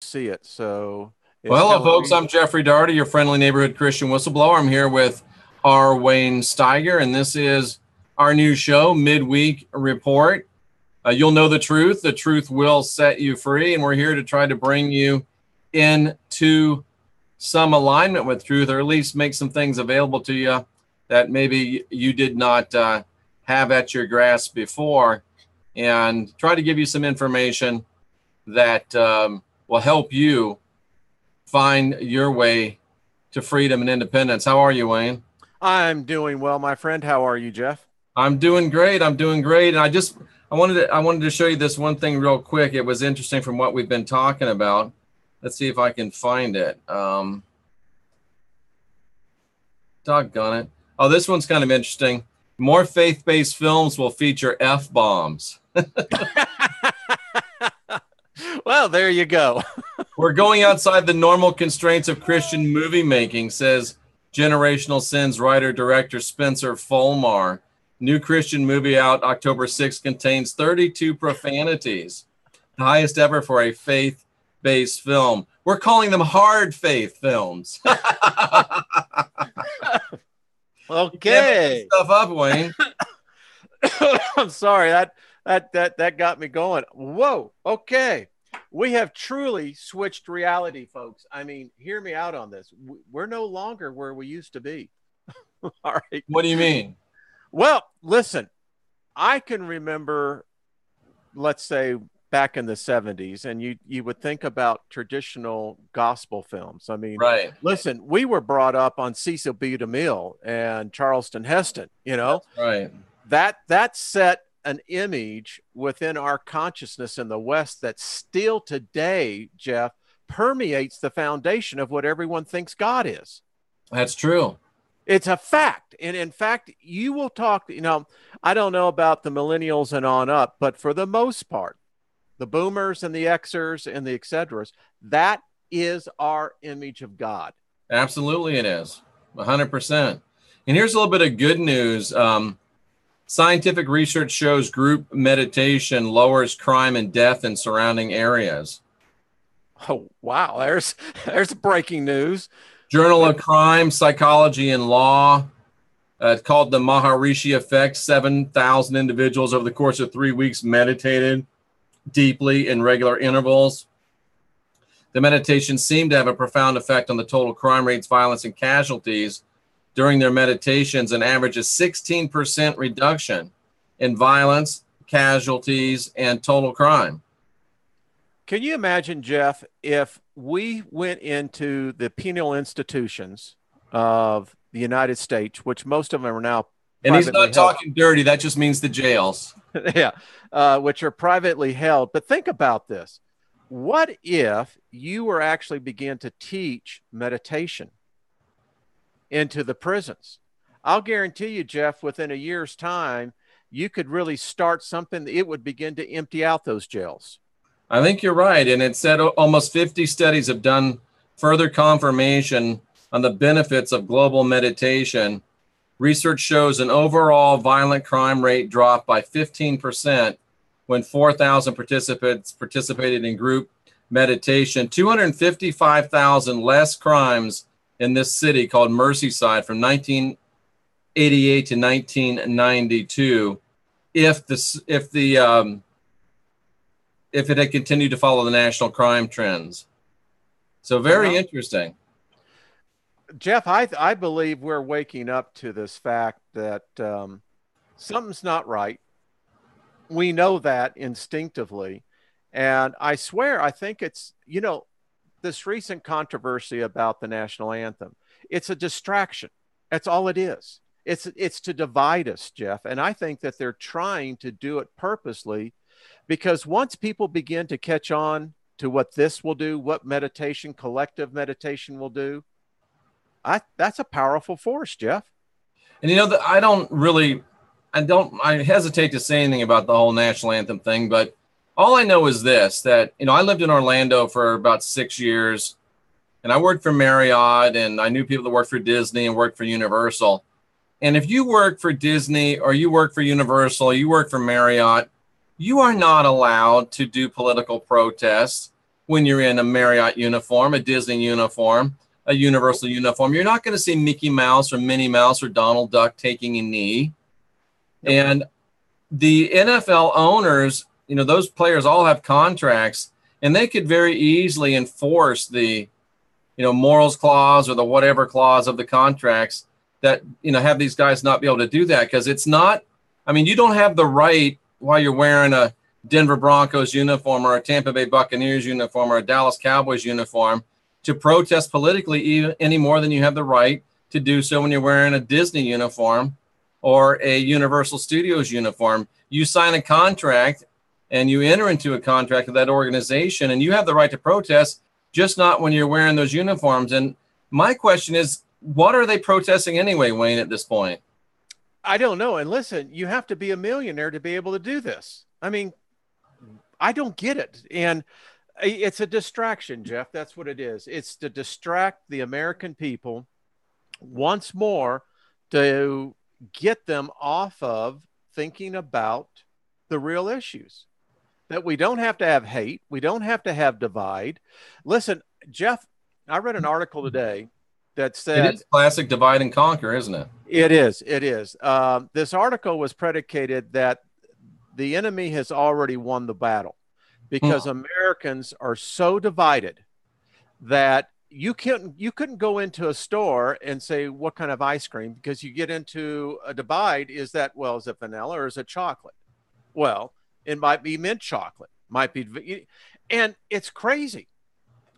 see it. So it's Well, hello, telling folks. me, I'm Jeffrey Daugherty, your friendly neighborhood Christian whistleblower. I'm here with R. Wayne Steiger, and this is our new show, Midweek Report. You'll know the truth. The truth will set you free, and we're here to try to bring you into some alignment with truth, or at least make some things available to you that maybe you did not have at your grasp before, and try to give you some information that will help you find your way to freedom and independence. How are you, Wayne? I'm doing well, my friend. How are you, Jeff? I'm doing great. I'm doing great. And I wanted to show you this one thing real quick. It was interesting from what we've been talking about. Let's see if I can find it. Doggone it. Oh, this one's kind of interesting. More faith-based films will feature F-bombs. Well, there you go. We're going outside the normal constraints of Christian movie making, says Generational Sins writer-director Spencer Fulmar. New Christian movie out October 6th contains 32 profanities, the highest ever for a faith-based film. We're calling them hard faith films. Okay. Stuff up, Wayne. I'm sorry. That got me going. Whoa. Okay. We have truly switched reality, folks. I mean, hear me out on this. We're no longer where we used to be. All right. What do you mean? Well, listen, I can remember, let's say, back in the 70s, and you would think about traditional gospel films. I mean, Right. listen, we were brought up on Cecil B. DeMille and Charleston Heston, Right. that set an image within our consciousness in the West that still today, Jeff, permeates the foundation of what everyone thinks God is. That's true. It's a fact. And in fact, you will talk, I don't know about the millennials and on up, but for the most part, the boomers and the Xers and the et ceteras, that is our image of God. Absolutely it is. 100%. And here's a little bit of good news. Scientific research shows group meditation lowers crime and death in surrounding areas. Oh, wow. There's breaking news. Journal of Crime, Psychology, and Law. It's called the Maharishi Effect. 7,000 individuals over the course of 3 weeks meditated deeply in regular intervals. The meditation seemed to have a profound effect on the total crime rates, violence, and casualties. During their meditations, an average of 16% reduction in violence, casualties, and total crime. Can you imagine, Jeff, if we went into the penal institutions of the United States, which most of them are now and he's not held. talking dirty. That just means the jails. Yeah, which are privately held. But think about this. What if you were actually begin to teach meditation into the prisons? I'll guarantee you, Jeff, within a year's time, you could really start something that it would begin to empty out those jails. I think you're right. And it said almost 50 studies have done further confirmation on the benefits of global meditation. Research shows an overall violent crime rate dropped by 15% when 4,000 participants participated in group meditation. 255,000 less crimes in this city called Merseyside from 1988 to 1992 if it had continued to follow the national crime trends. So very interesting. Jeff, I believe we're waking up to this fact that something's not right. We know that instinctively. And I swear, I think it's, this recent controversy about the national anthem, it's a distraction. That's all it is. It's to divide us, Jeff. And I think that they're trying to do it purposely, because once people begin to catch on to what this will do, what meditation, collective meditation will do, that's a powerful force, Jeff. And I hesitate to say anything about the whole national anthem thing, but all I know is this, that, I lived in Orlando for about 6 years, and I worked for Marriott, and I knew people that worked for Disney and worked for Universal. And if you work for Disney or you work for Universal, or you work for Marriott, you are not allowed to do political protests. when you're in a Marriott uniform, a Disney uniform, a Universal uniform. You're not going to see Mickey Mouse or Minnie Mouse or Donald Duck taking a knee. Nope. And the NFL owners, you know, those players all have contracts, and they could very easily enforce the, you know, morals clause or the whatever clause of the contracts that, you know, have these guys not be able to do that, because it's not, I mean, you don't have the right while you're wearing a Denver Broncos uniform or a Tampa Bay Buccaneers uniform or a Dallas Cowboys uniform to protest politically even any more than you have the right to do so when you're wearing a Disney uniform or a Universal Studios uniform. You sign a contract and you enter into a contract with that organization, and you have the right to protest, just not when you're wearing those uniforms. And my question is, what are they protesting anyway, Wayne, at this point? I don't know. And listen, you have to be a millionaire to be able to do this. I mean, I don't get it. And it's a distraction, Jeff. That's what it is. It's to distract the American people once more, to get them off of thinking about the real issues. That we don't have to have hate. We don't have to have divide. Listen, Jeff, I read an article today that said... It is classic divide and conquer, isn't it? It is. It is. This article was predicated that the enemy has already won the battle, because Americans are so divided that you couldn't go into a store and say, what kind of ice cream? Because you get into a divide. Is that, well, is it vanilla or is it chocolate? Well, it might be mint chocolate, might be, and it's crazy.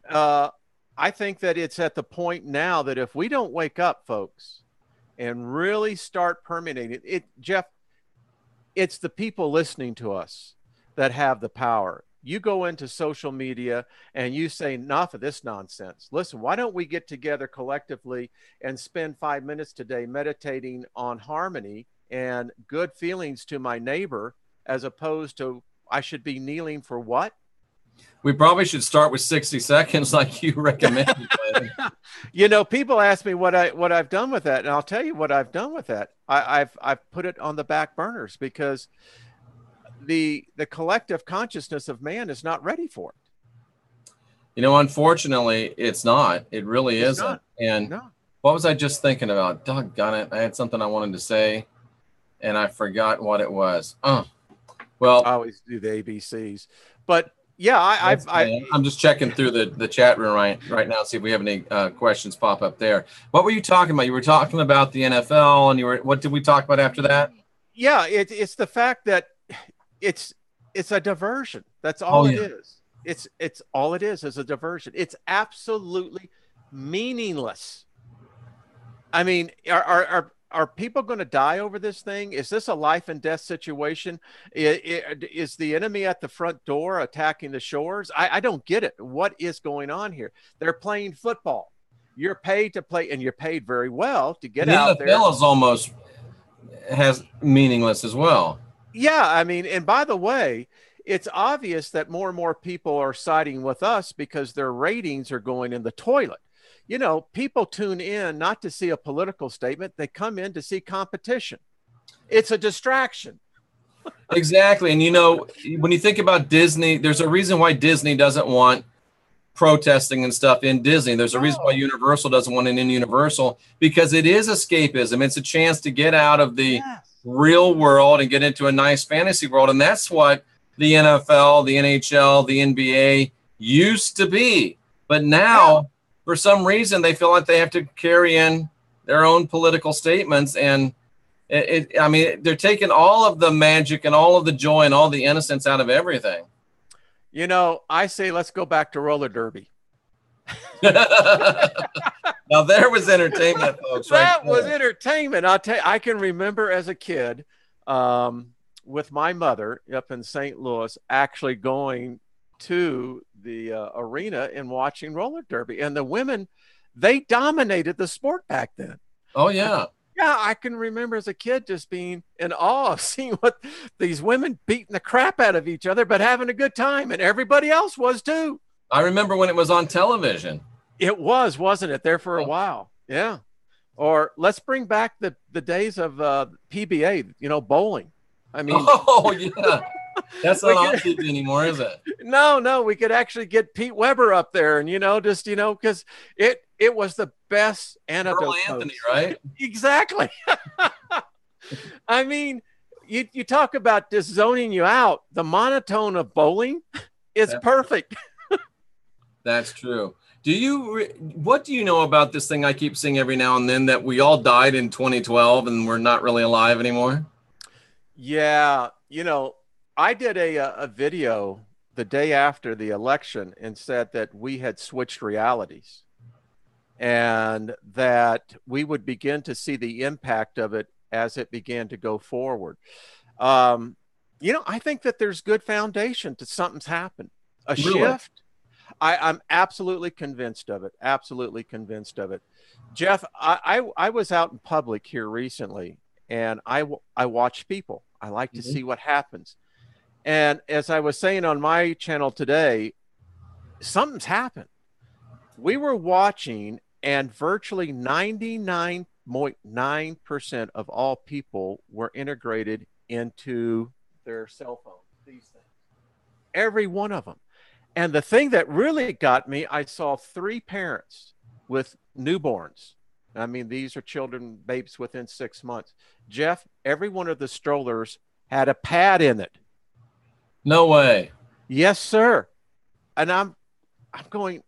I think that it's at the point now that if we don't wake up, folks, and really start permeating it, Jeff, it's the people listening to us that have the power. You go into social media and you say, enough of this nonsense. Listen, why don't we get together collectively and spend 5 minutes today meditating on harmony and good feelings to my neighbor, as opposed to, I should be kneeling for what? We probably should start with 60 seconds like you recommended. You know, people ask me what I've done with that, and I'll tell you what I've done with that. I've put it on the back burners, because the collective consciousness of man is not ready for it. You know, unfortunately, it's not. It really isn't. Not. And what was I just thinking about? Doggone it. I had something I wanted to say, and I forgot what it was. Well, I always do the ABCs. But yeah, I'm just checking through the chat room right now, see if we have any questions pop up there. What were you talking about? You were talking about the NFL, and what did we talk about after that? Yeah, it's the fact that it's a diversion. That's all it is. It's all it is a diversion. It's absolutely meaningless. I mean, are people going to die over this thing? Is this a life and death situation? Is the enemy at the front door attacking the shores? I don't get it. What is going on here? They're playing football. You're paid to play, and you're paid very well to get out there. The NFL is almost has meaningless as well. Yeah, I mean, and by the way, it's obvious that more and more people are siding with us because their ratings are going in the toilet. You know, people tune in not to see a political statement. They come in to see competition. It's a distraction. Exactly. And, you know, when you think about Disney, there's a reason why Disney doesn't want protesting and stuff in Disney. There's a reason why Universal doesn't want it in Universal, because it is escapism. It's a chance to get out of the real world and get into a nice fantasy world. And that's what the NFL, the NHL, the NBA used to be. But now, for some reason, they feel like they have to carry in their own political statements. And I mean, they're taking all of the magic and all of the joy and all the innocence out of everything. You know, I say, let's go back to roller derby. Now there was entertainment, folks. That was entertainment. I'll tell you, I can remember as a kid with my mother up in St. Louis, actually going to the arena and watching roller derby. And the women, they dominated the sport back then. Oh, yeah. Yeah, I can remember as a kid just being in awe of seeing what these women beating the crap out of each other, but having a good time. And everybody else was too. I remember when it was on television. It was, wasn't it? There for a while. Yeah. Or let's bring back the days of PBA, you know, bowling. I mean, oh, yeah. That's We not on could, TV anymore, is it? no, we could actually get Pete Weber up there, and just because it was the best Earl antidote Anthony, coach. right? Exactly. I mean, you talk about just zoning you out. The monotone of bowling is perfect. That's true. What do you know about this thing I keep seeing every now and then, that we all died in 2012 and we're not really alive anymore? Yeah, I did a video the day after the election and said that we had switched realities and that we would begin to see the impact of it as it began to go forward. Um, I think that there's good foundation to something's happened. A Really? shift. I'm absolutely convinced of it. Absolutely convinced of it. Jeff, I was out in public here recently, and I watch people. I like to see what happens. And as I was saying on my channel today, something's happened. We were watching, and virtually 99.9% of all people were integrated into their cell phones, these things. Every one of them. And the thing that really got me, I saw 3 parents with newborns. I mean, these are children, babes within 6 months. Jeff, every one of the strollers had a pad in it. No way. Yes, sir. And I'm going,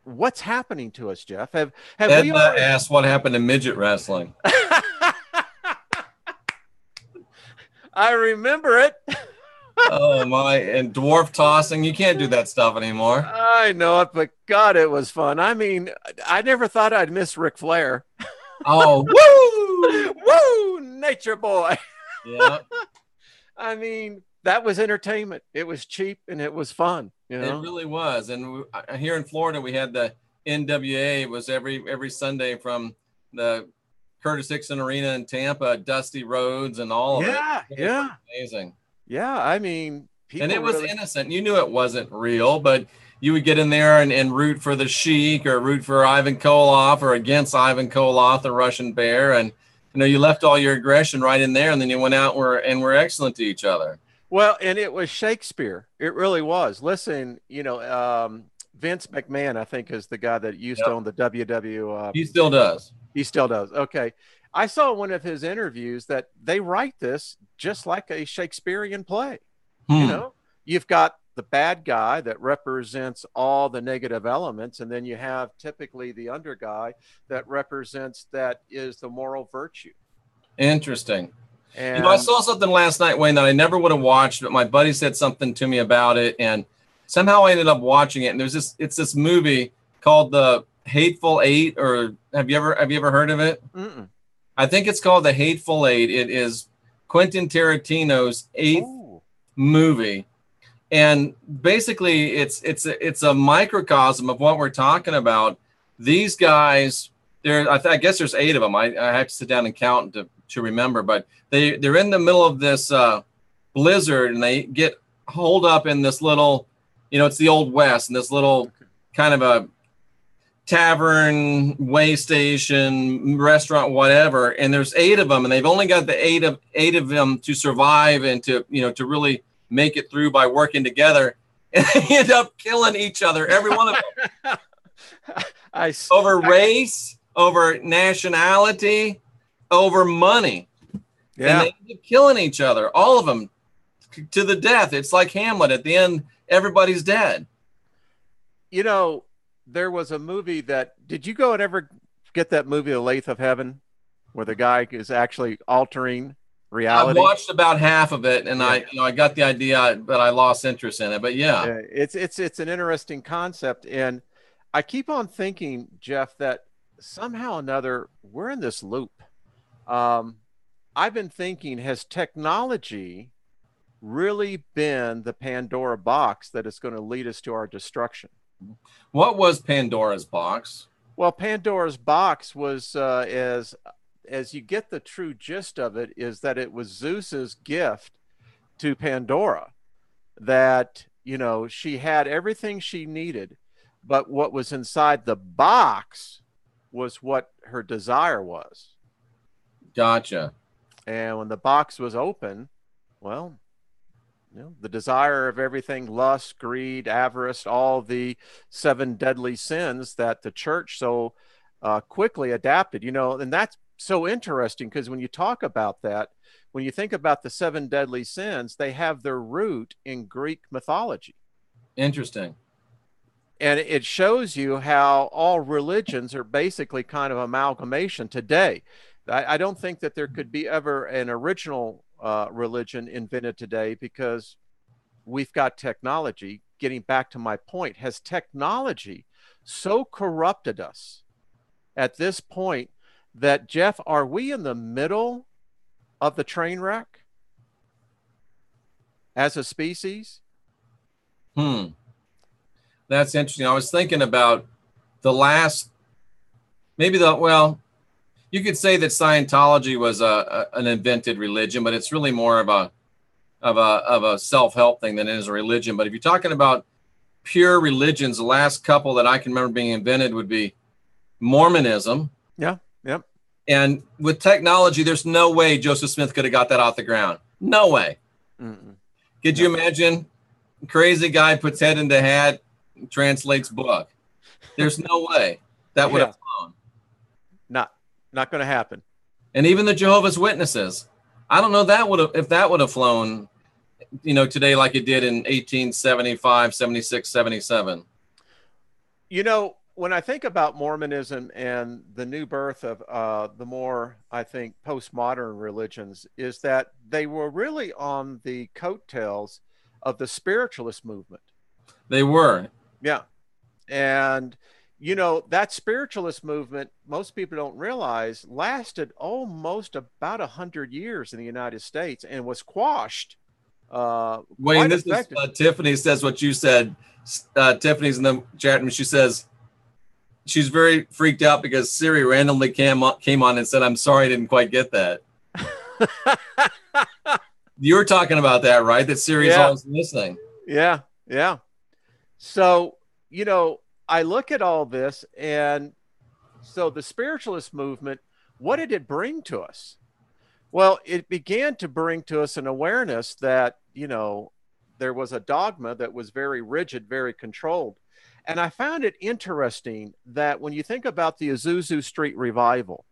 what's happening to us, Jeff? Have we Edna already? asked what happened to midget wrestling. I remember it. Oh my! And dwarf tossing. You can't do that stuff anymore. I know it, but God, it was fun. I mean, I never thought I'd miss Ric Flair. Oh, woo! Woo, nature boy. Yeah. I mean, that was entertainment. It was cheap and it was fun. It really was. And here in Florida, we had the NWA. It was every Sunday from the Curtis Dixon Arena in Tampa, Dusty Roads, and all of it. It was amazing. Yeah, I mean, and it was innocent. You knew it wasn't real, but you would get in there and root for the Sheik or root for Ivan Koloff or against Ivan Koloff, the Russian Bear. And, you left all your aggression right in there, and then you went out and were excellent to each other. Well, and it was Shakespeare. It really was. Listen, Vince McMahon, I think, is the guy that used to own the WW. He still does. He still does. Okay. I saw one of his interviews that they write this just like a Shakespearean play. You've got the bad guy that represents all the negative elements, and then you have typically the under guy that represents that is the moral virtue. Interesting. And I saw something last night, Wayne, that I never would have watched, but my buddy said something to me about it, and somehow I ended up watching it. And it's this movie called The Hateful Eight, or have you ever heard of it? Mm-mm. I think it's called The Hateful Eight. It is Quentin Tarantino's 8th movie. And basically it's a microcosm of what we're talking about. These guys, I guess there's 8 of them. I have to sit down and count to remember, but they're in the middle of this blizzard, and they get holed up in this little, it's the Old West, and this little kind of a tavern, way station, restaurant, whatever. And there's 8 of them, and they've only got the eight of them to survive and to really make it through by working together. And they end up killing each other, every one of them. Over race, over nationality, over money. Yeah. And they end up killing each other, all of them, to the death. It's like Hamlet. At the end, everybody's dead. There was a movie did you go and ever get that movie, The Lathe of Heaven, where the guy is actually altering reality? I watched about half of it, and I got the idea, but I lost interest in it. But yeah. It's an interesting concept. And I keep on thinking, Jeff, that somehow or another, we're in this loop. I've been thinking, has technology really been the Pandora box that is going to lead us to our destruction? What was Pandora's box? Well, Pandora's box was, as you get the true gist of it, is that it was Zeus's gift to Pandora, that, she had everything she needed, but what was inside the box was what her desire was. Gotcha. And when the box was open, well, The desire of everything, lust, greed, avarice, all the 7 deadly sins that the church so quickly adapted. And that's so interesting because when you talk about that, when you think about the 7 deadly sins, they have their root in Greek mythology. Interesting. And it shows you how all religions are basically kind of amalgamation today. I don't think that there could be ever an original religion invented today because we've got technology. Getting back to my point, has technology so corrupted us at this point that, Jeff, are we in the middle of the train wreck as a species? That's interesting. I was thinking about the last, well, you could say that Scientology was an invented religion, but it's really more of a self-help thing than it is a religion. But if you're talking about pure religions, the last couple that I can remember being invented would be Mormonism. Yeah. Yep. And with technology, there's no way Joseph Smith could have got that off the ground. No way. Could you imagine? Crazy guy puts head into hat, translates book. There's no way that would have flown. Not going to happen. And even the Jehovah's Witnesses, I don't know if that would have flown, today like it did in 1875, 76, 77. When I think about Mormonism and the new birth of the more, I think, postmodern religions, is that they were really on the coattails of the spiritualist movement. They were. Yeah. And, that spiritualist movement, most people don't realize, lasted almost about 100 years in the United States and was quashed. Wayne, this is Tiffany says what you said. Tiffany's in the chat room. She says she's very freaked out because Siri randomly came on and said, "I'm sorry, I didn't quite get that." You were talking about that, right? That Siri is always listening. Yeah. Yeah. So, I look at all this, and so the spiritualist movement, what did it bring to us? Well, it began to bring to us an awareness that, there was a dogma that was very rigid, very controlled. And I found it interesting that when you think about the Azusa Street revival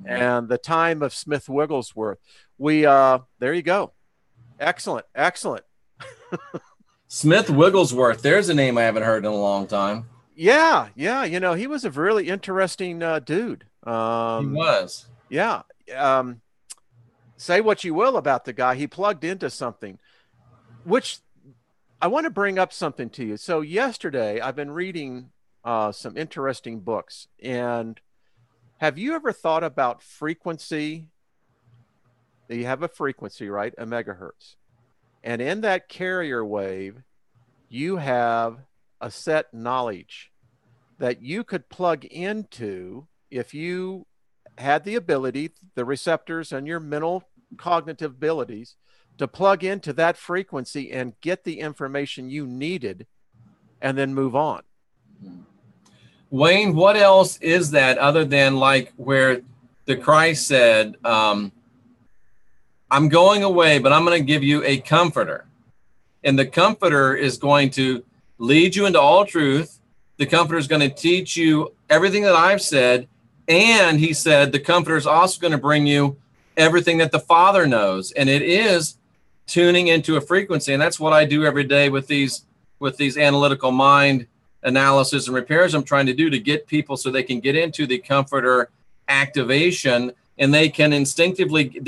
and the time of Smith Wigglesworth, there you go. Excellent. Smith Wigglesworth, there's a name I haven't heard in a long time. Yeah. He was a really interesting dude. He was. Yeah. Say what you will about the guy. He plugged into something, which I want to bring up something to you. So yesterday, I've been reading some interesting books. And have you ever thought about frequency? You have a frequency, right? A megahertz. And in that carrier wave, you have a set knowledge that you could plug into if you had the ability, the receptors and your mental cognitive abilities to plug into that frequency and get the information you needed and then move on. Wayne, what else is that other than like where the Christ said, I'm going away, but I'm going to give you a comforter. And the comforter is going to lead you into all truth. The comforter is going to teach you everything that I've said. And he said, the comforter is also going to bring you everything that the Father knows. And it is tuning into a frequency. And that's what I do every day with these analytical mind analysis and repairs I'm trying to do to get people so they can get into the comforter activation, and they can instinctively,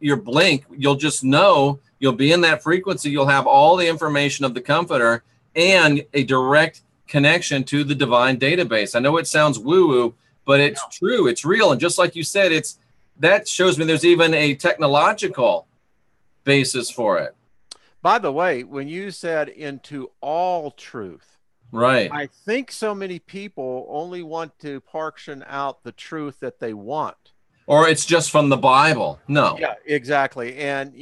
your blink, you'll just know, you'll be in that frequency, you'll have all the information of the comforter and a direct connection to the divine database. I know it sounds woo-woo, but it's true, it's real. And just like you said, that shows me there's even a technological basis for it. By the way, when you said into all truth, right, I think so many people only want to portion out the truth that they want. Or it's just from the Bible. No. Yeah, exactly. And,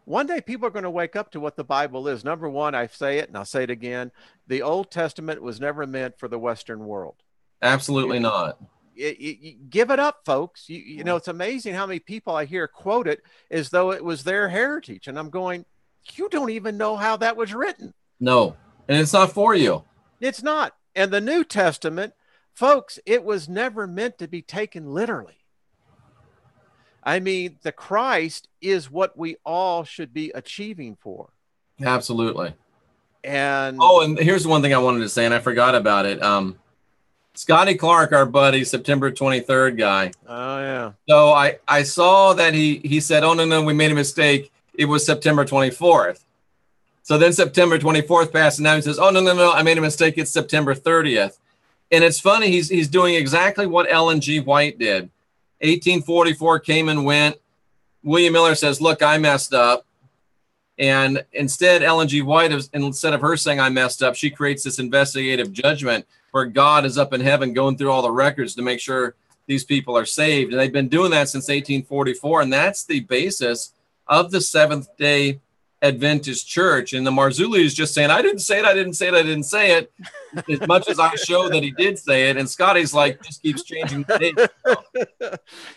one day people are going to wake up to what the Bible is. Number one, I say it and I'll say it again. The Old Testament was never meant for the Western world. Absolutely not. Give it up, folks. It's amazing how many people I hear quote it as though it was their heritage. And I'm going, You don't even know how that was written. No, and it's not for you. It's not. And the New Testament, folks, it was never meant to be taken literally. I mean, the Christ is what we all should be achieving for. Absolutely. And oh, and here's one thing I wanted to say, and I forgot about it. Scotty Clark, our buddy, September 23rd guy. Oh yeah. So I saw that he said, "Oh no, we made a mistake. It was September 24th." So then September 24th passed, and now he says, "Oh no, I made a mistake. It's September 30th." And it's funny, he's doing exactly what Ellen G. White did. 1844 came and went. William Miller says, "Look, I messed up." And instead, Ellen G. White, instead of her saying I messed up, she creates this investigative judgment where God is up in heaven going through all the records to make sure these people are saved. And they've been doing that since 1844. And that's the basis of the Seventh-day Adventist Church. And the Marzulli is just saying, I didn't say it, as much as I show that he did say it. And Scotty's like, just keeps changing the date.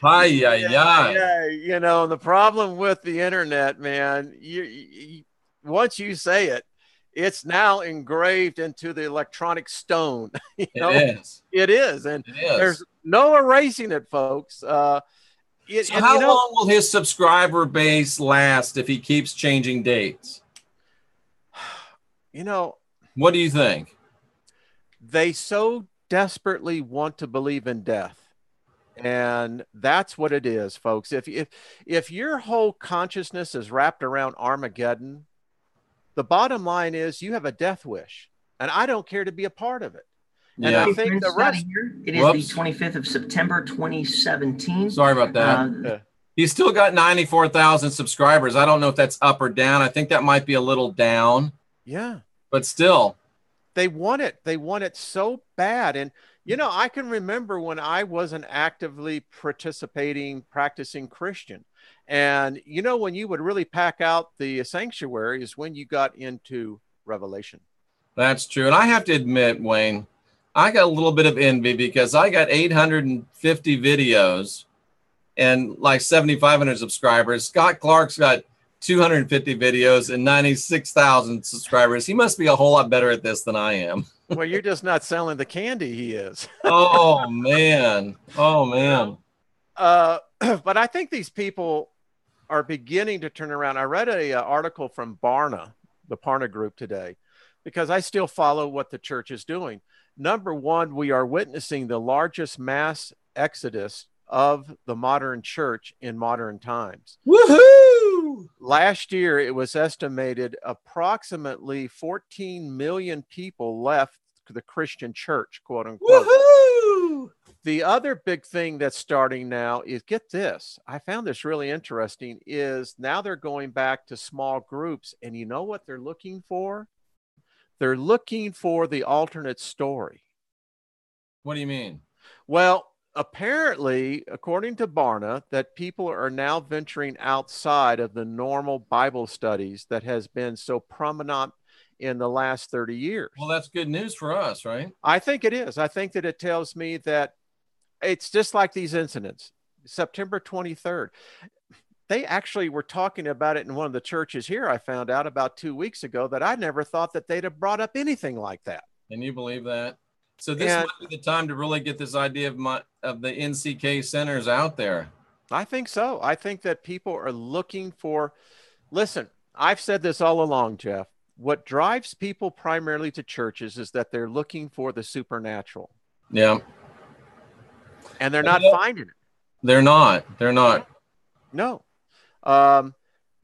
Yeah, you know, the problem with the internet, man, you once you say it, it's now engraved into the electronic stone. It is. And there's no erasing it, folks. So how long will his subscriber base last if he keeps changing dates? You know, what do you think? They so desperately want to believe in death. And that's what it is, folks. If your whole consciousness is wrapped around Armageddon, the bottom line is you have a death wish, and I don't care to be a part of it. And I think the rest. It is the 25th of September, 2017. Sorry about that. He's still got 94,000 subscribers. I don't know if that's up or down. I think that might be a little down. Yeah. But still. They want it. They want it so bad. And, you know, I can remember when I wasn't actively practicing Christian. And, you know, when you would really pack out the sanctuary is when you got into Revelation. That's true. And I have to admit, Wayne, I got a little bit of envy because I got 850 videos and like 7,500 subscribers. Scott Clark's got 250 videos and 96,000 subscribers. He must be a whole lot better at this than I am. Well, you're just not selling the candy he is. Oh, man. Oh, man. But I think these people are beginning to turn around. I read an article from Barna, the Parna group today, because I still follow what the church is doing. Number one, we are witnessing the largest mass exodus of the modern church in modern times. Woohoo! Last year, it was estimated approximately 14 million people left the Christian church, quote unquote. Woohoo! The other big thing that's starting now is, get this, I found this really interesting, is now they're going back to small groups. And you know what they're looking for? They're looking for the alternate story. What do you mean? Well, apparently, according to Barna, that people are now venturing outside of the normal Bible studies that has been so prominent in the last 30 years. Well, that's good news for us, right? I think it is. I think that it tells me that it's just like these incidents. September 23rd. They actually were talking about it in one of the churches here. I found out about 2 weeks ago that I never thought that they'd have brought up anything like that. Can you believe that? So this might be the time to really get this idea of the NCK centers out there. I think so. I think that people are looking for, listen, I've said this all along, Jeff. What drives people primarily to churches is that they're looking for the supernatural. Yeah. And they're not finding it. They're not. No.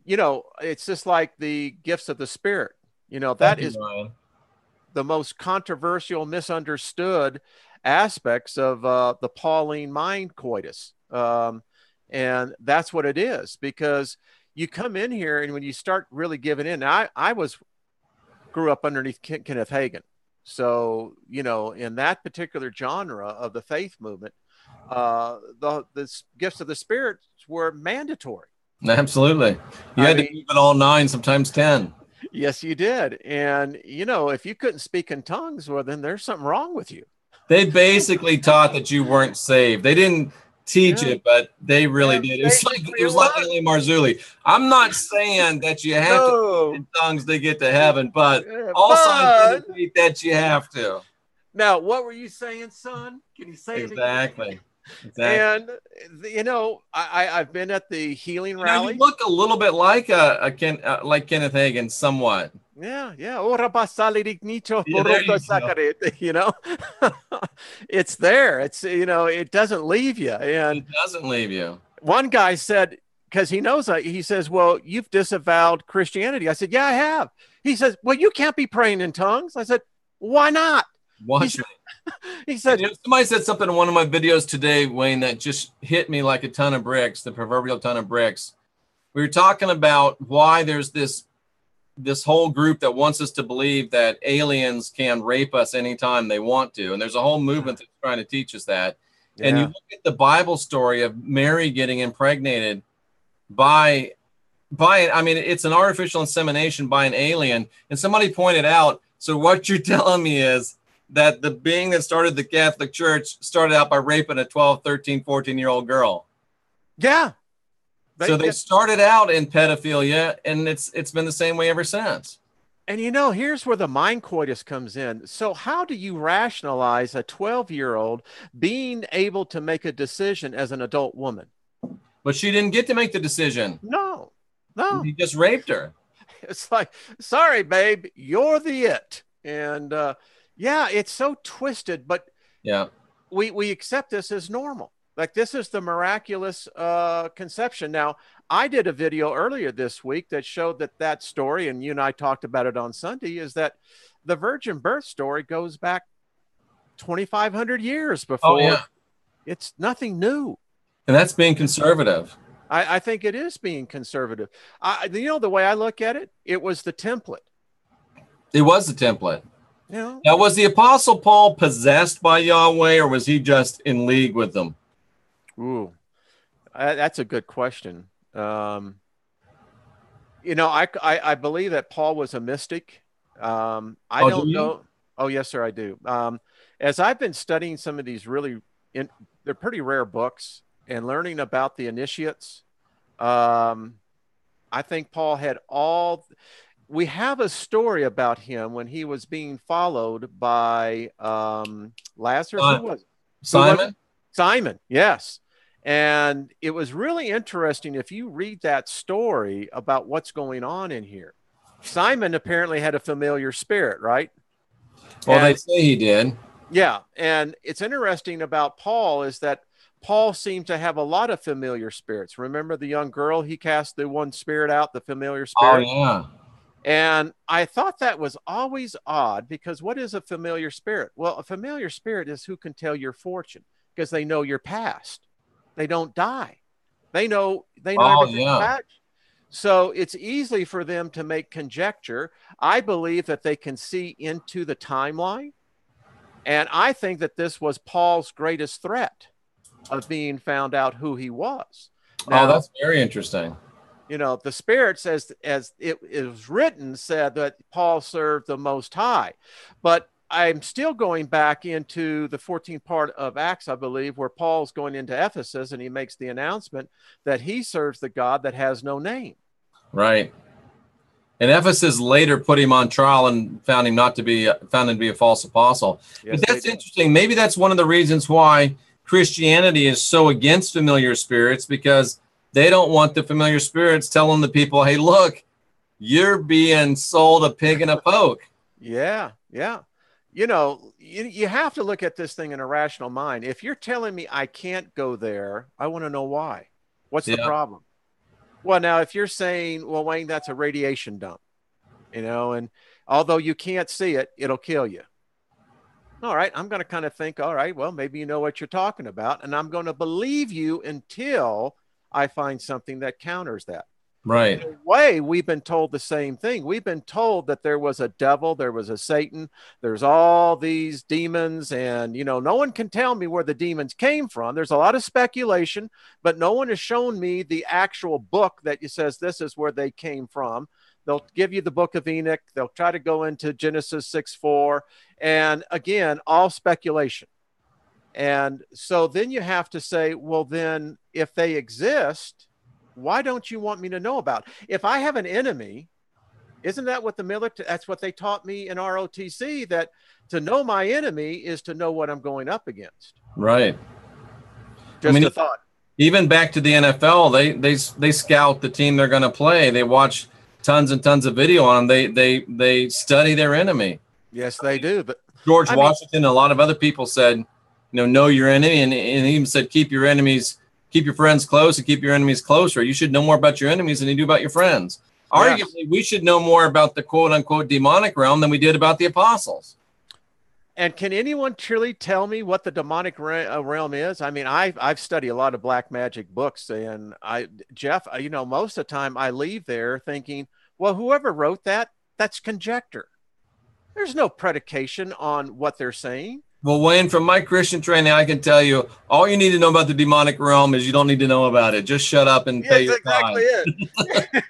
You know, it's just like the gifts of the Spirit. You know, that is the most controversial, misunderstood aspects of the Pauline mind coitus. And that's what it is, because you come in here and when you start really giving in, I grew up underneath Kenneth Hagin. So, you know, in that particular genre of the faith movement, the gifts of the Spirit were mandatory. Absolutely. You had to keep it all 9, sometimes 10. Yes, you did. And, you know, if you couldn't speak in tongues, well, then there's something wrong with you. They basically taught that you weren't saved. They didn't teach it, but they really did. It was like L.A. Marzulli. I'm not saying that you have to speak in tongues to get to heaven, but all signs indicate that you have to. Now, what were you saying, son? Can you say it again? And you know, I've been at the healing rally. You look a little bit like like Kenneth Hagin, somewhat. Yeah. You know, it's there. It's, you know, it doesn't leave you. And it doesn't leave you. One guy said, because he knows, he says, well, you've disavowed Christianity. I said, yeah, I have. He says, well, you can't be praying in tongues. I said, why not? He said, somebody said something in one of my videos today, Wayne, that just hit me like a ton of bricks, the proverbial ton of bricks. We were talking about why there's this whole group that wants us to believe that aliens can rape us anytime they want to. And there's a whole movement that's trying to teach us that. Yeah. And you look at the Bible story of Mary getting impregnated by, I mean, it's an artificial insemination by an alien. And somebody pointed out, so what you're telling me is that the being that started the Catholic Church started out by raping a 12, 13, 14-year-old girl. Yeah. So they started out in pedophilia, and it's been the same way ever since. And, you know, here's where the mind coitus comes in. So how do you rationalize a 12-year-old being able to make a decision as an adult woman? But she didn't get to make the decision. No. He just raped her. It's like, sorry, babe, you're the it. And, yeah, it's so twisted, but yeah, we accept this as normal. Like, this is the miraculous conception. Now, I did a video earlier this week that showed that story, and you and I talked about it on Sunday, is that the virgin birth story goes back 2,500 years before. Oh, yeah. It's nothing new. And that's being conservative. I think it is being conservative. You know, the way I look at it, it was the template. It was the template. Yeah. Now, was the Apostle Paul possessed by Yahweh, or was he just in league with them? Ooh, that's a good question. You know, I believe that Paul was a mystic. I don't know. Oh, yes, sir, I do. As I've been studying some of these they're pretty rare books and learning about the initiates, I think Paul had we have a story about him when he was being followed by Lazarus. Who was it? Simon? Simon, yes. And it was really interesting if you read that story about what's going on in here. Simon apparently had a familiar spirit, right? Well, they say he did. Yeah. And it's interesting about Paul is that Paul seemed to have a lot of familiar spirits. Remember the young girl? He cast the one spirit out, the familiar spirit. Oh, yeah. And I thought that was always odd, because what is a familiar spirit? Well, a familiar spirit is who can tell your fortune, because they know your past. They don't die. They know everything about you. So it's easy for them to make conjecture. I believe that they can see into the timeline. And I think that this was Paul's greatest threat of being found out who he was. Now, that's very interesting. You know, the spirits, as it is written, said that Paul served the Most High. But I'm still going back into the 14th part of Acts, I believe, where Paul's going into Ephesus and he makes the announcement that he serves the God that has no name. Right. And Ephesus later put him on trial and found him to be a false apostle. Yes, but that's interesting. Maybe that's one of the reasons why Christianity is so against familiar spirits, because they don't want the familiar spirits telling the people, hey, look, you're being sold a pig and a poke. Yeah, yeah. You know, you have to look at this thing in a rational mind. If you're telling me I can't go there, I want to know why. What's the problem? Well, now, if you're saying, well, Wayne, that's a radiation dump, you know, and although you can't see it, it'll kill you. All right, I'm going to kind of think, all right, well, maybe you know what you're talking about, and I'm going to believe you until I find something that counters that. Right. In a way, we've been told the same thing. We've been told that there was a devil, there was a Satan, there's all these demons, and, you know, no one can tell me where the demons came from. There's a lot of speculation, but no one has shown me the actual book that says this is where they came from. They'll give you the book of Enoch. They'll try to go into Genesis 6:4. And again, all speculation. And so then you have to say, well, then if they exist, why don't you want me to know about it? If I have an enemy, isn't that what the military, that's what they taught me in ROTC, that to know my enemy is to know what I'm going up against. Right. Just a thought. Even back to the NFL, they scout the team they're going to play. They watch tons and tons of video on them. They study their enemy. Yes, they do. But George Washington and a lot of other people said, know your enemy, and he even said, keep your friends close and keep your enemies closer. You should know more about your enemies than you do about your friends. Yes. Arguably, we should know more about the quote unquote demonic realm than we did about the apostles. And can anyone truly tell me what the demonic realm is? I mean, I've studied a lot of black magic books, and Jeff, most of the time I leave there thinking, well, whoever wrote that, that's conjecture. There's no predication on what they're saying. Well, Wayne, from my Christian training, I can tell you all you need to know about the demonic realm is you don't need to know about it. Just shut up and pay your time. That's exactly it.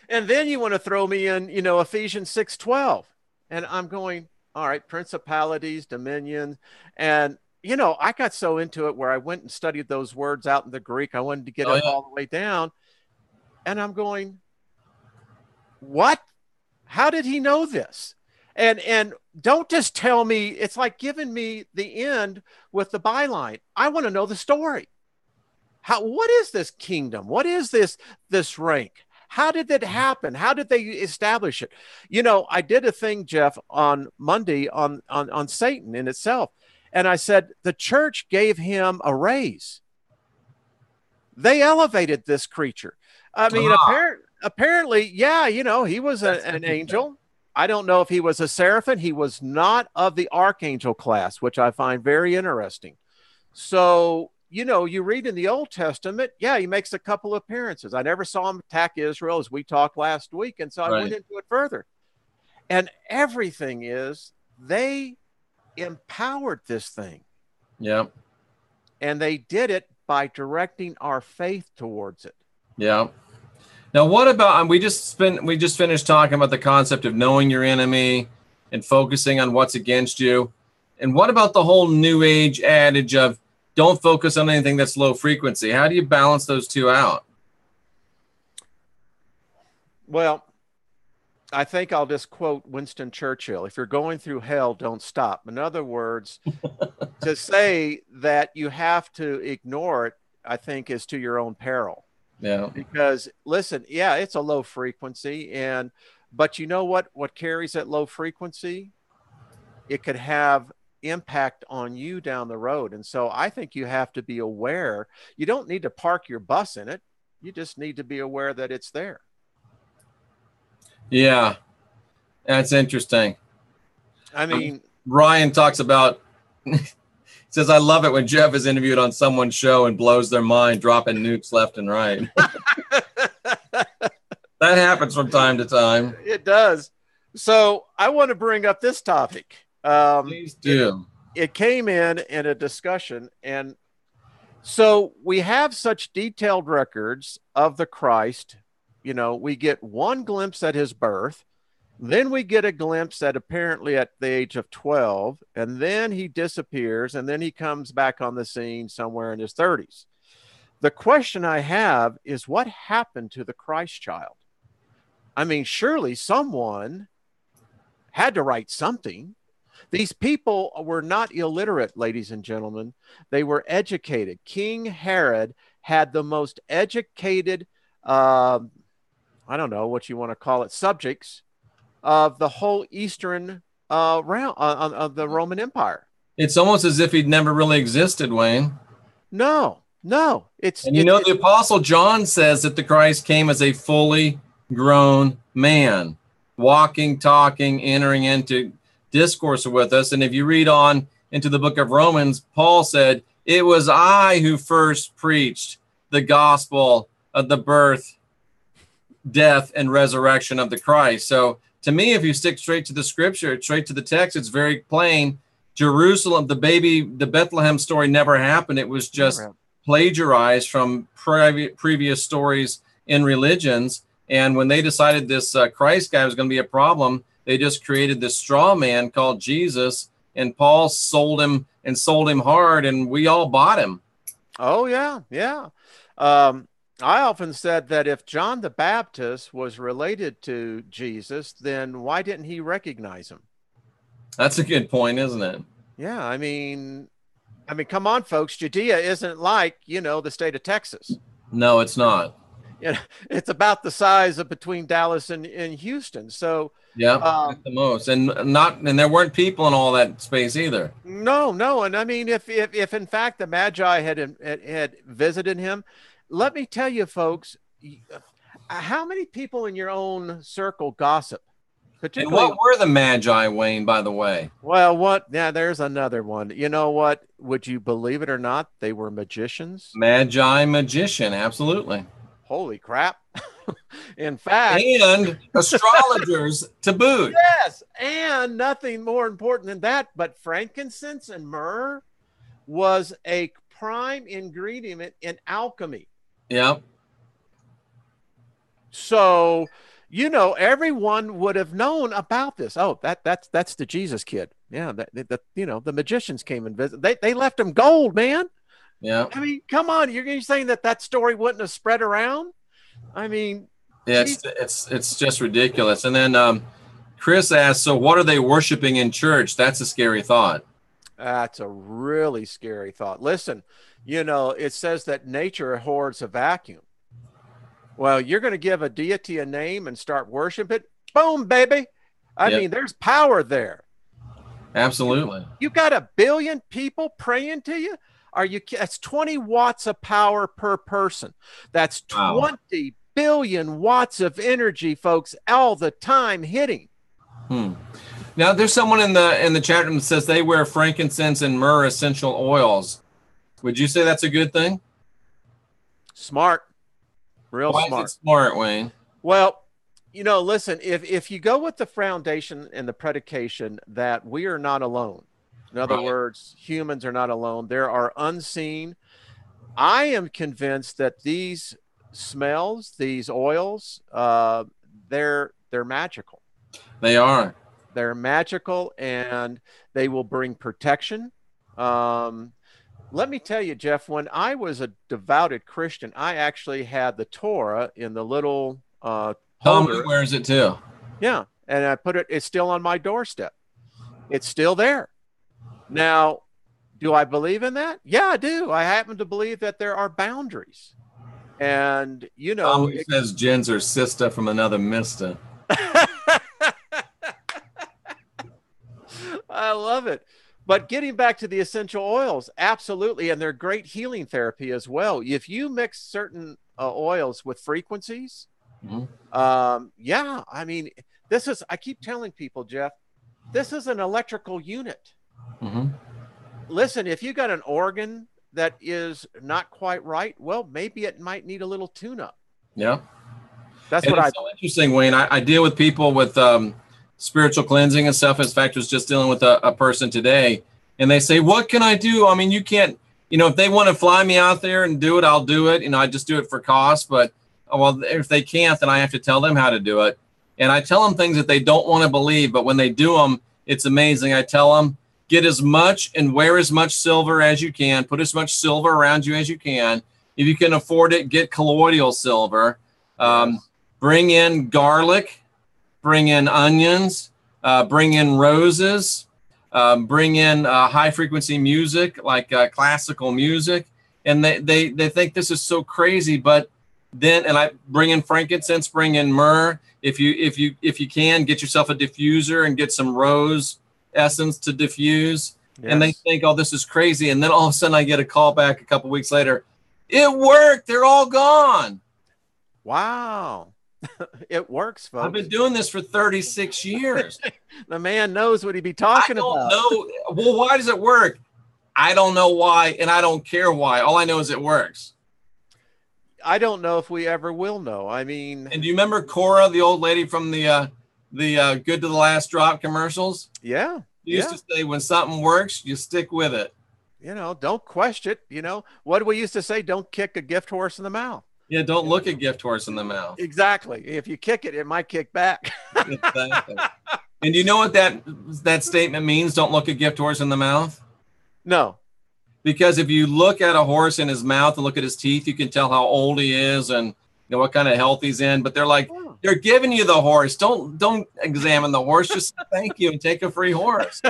And then you want to throw me in, Ephesians 6:12. And I'm going, all right, principalities, dominions. And, I got so into it where I went and studied those words out in the Greek. I wanted to get it all the way down. And I'm going, what? How did he know this? And don't just tell me, it's like giving me the end with the byline. I want to know the story. What is this kingdom? What is this rank? How did that happen? How did they establish it? I did a thing, Jeff, on Monday on Satan in itself. And I said, the church gave him a raise. They elevated this creature. I mean, apparently, yeah, he was an angel. I don't know if he was a seraphim. He was not of the archangel class, which I find very interesting. So, you read in the Old Testament, yeah, he makes a couple of appearances. I never saw him attack Israel, as we talked last week. And so I went into it further. And everything is, they empowered this thing. Yeah. And they did it by directing our faith towards it. Yeah. Now, what about, we just finished talking about the concept of knowing your enemy and focusing on what's against you. And what about the whole New Age adage of don't focus on anything that's low frequency? How do you balance those two out? Well, I think I'll just quote Winston Churchill. If you're going through hell, don't stop. In other words, to say that you have to ignore it, I think, is to your own peril. Yeah. Because listen, yeah, it's a low frequency, but you know what carries that low frequency? It could have impact on you down the road. And so I think you have to be aware. You don't need to park your bus in it. You just need to be aware that it's there. Yeah. That's interesting. I mean, Ryan talks about says, I love it when Jeff is interviewed on someone's show and blows their mind, dropping nukes left and right. That happens from time to time. It does. So I want to bring up this topic. Please do. It came in a discussion. And so we have such detailed records of the Christ. We get one glimpse at his birth. Then we get a glimpse at apparently at the age of 12, and then he disappears, and then he comes back on the scene somewhere in his 30s. The question I have is, what happened to the Christ child? I mean, surely someone had to write something. These people were not illiterate, ladies and gentlemen. They were educated. King Herod had the most educated, I don't know what you want to call it, subjects of the whole Eastern realm of the Roman Empire. It's almost as if he'd never really existed, Wayne. No. The Apostle John says that the Christ came as a fully grown man, walking, talking, entering into discourse with us. And if you read on into the book of Romans, Paul said, it was I who first preached the gospel of the birth, death, and resurrection of the Christ. So to me, if you stick straight to the scripture, straight to the text, it's very plain. Jerusalem, the Bethlehem story never happened. It was just plagiarized from previous stories in religions. And when they decided this Christ guy was going to be a problem, they just created this straw man called Jesus and Paul sold him hard, and we all bought him. Oh, yeah, yeah. I often said that if John the Baptist was related to Jesus, then why didn't he recognize him? That's a good point, isn't it? Yeah, I mean, come on, folks. Judea isn't like, the state of Texas. No, it's not. It's about the size of between Dallas and Houston. So yeah, at the most, and there weren't people in all that space either. No, and I mean, if in fact the Magi had visited him, let me tell you, folks, how many people in your own circle gossip? And what were the Magi, Wayne, by the way? Well, yeah, there's another one. You know what? Would you believe it or not? They were magicians. Magician, absolutely. Holy crap. In fact. And astrologers to boot. Yes, and nothing more important than that, but frankincense and myrrh was a prime ingredient in alchemy. Yep. So, everyone would have known about this. Oh, that's the Jesus kid. Yeah, the magicians came and visited. They left him gold, man. Yeah. I mean, come on, you're saying that story wouldn't have spread around? I mean, yeah, it's just ridiculous. And then Chris asked, so what are they worshiping in church? That's a scary thought. That's a really scary thought. Listen, it says that nature hoards a vacuum. Well, you're going to give a deity a name and start worshiping it. Boom, baby. I mean, there's power there. Absolutely. You got 1 billion people praying to you. That's 20 watts of power per person. That's 20 billion watts of energy, folks, all the time hitting. Now, there's someone in the chat room that says they wear frankincense and myrrh essential oils. Would you say that's a good thing? Smart. Real smart. Why is it smart, Wayne? Well, listen, if you go with the foundation and the predication that we are not alone, in other words, humans are not alone, there are unseen. I am convinced that these smells, these oils, they're magical. They are. They're magical, and they will bring protection. Let me tell you, Jeff, when I was a devoted Christian, I actually had the Torah in the little Tommy wears it too. Yeah, and I put it. It's still on my doorstep. It's still there. Now, do I believe in that? Yeah, I do. I happen to believe that there are boundaries, and Tommy says gens are sister from another mister. I love it. But getting back to the essential oils, absolutely. And they're great healing therapy as well. If you mix certain oils with frequencies, yeah, I mean, I keep telling people, Jeff, this is an electrical unit. Listen, if you got an organ that is not quite right, well, maybe it might need a little tune-up. Yeah. That's so interesting, Wayne. I deal with people with spiritual cleansing and stuff. In fact, I was just dealing with a person today, and they say, what can I do? I mean, you can't, if they want to fly me out there and do it, I'll do it. I just do it for cost. But, well, if they can't, then I have to tell them how to do it. And I tell them things that they don't want to believe. But when they do them, it's amazing. I tell them, get as much and wear as much silver as you can. Put as much silver around you as you can. If you can afford it, get colloidal silver. Bring in garlic. Bring in onions, bring in roses, bring in high frequency music like classical music, and they think this is so crazy. But then, and I bring in frankincense, bring in myrrh. If you can, get yourself a diffuser and get some rose essence to diffuse. Yes. And they think, oh, this is crazy. And then all of a sudden, I get a call back a couple weeks later. It worked. They're all gone. Wow. It works, folks. I've been doing this for 36 years. The man knows what he'd be talking about. I don't know. Well, why does it work? I don't know why, and I don't care why. All I know is it works. I don't know if we ever will know. I mean, and do you remember Cora, the old lady from the Good to the Last Drop commercials? Yeah. She used to say, when something works, you stick with it. Don't question it. What do we used to say? Don't kick a gift horse in the mouth. Yeah, don't look a gift horse in the mouth. Exactly. If you kick it, it might kick back. Exactly. And you know what that statement means? Don't look a gift horse in the mouth. No. Because if you look at a horse in his mouth and look at his teeth, you can tell how old he is and what kind of health he's in. But they're like, they're giving you the horse. Don't examine the horse. Just thank you and take a free horse.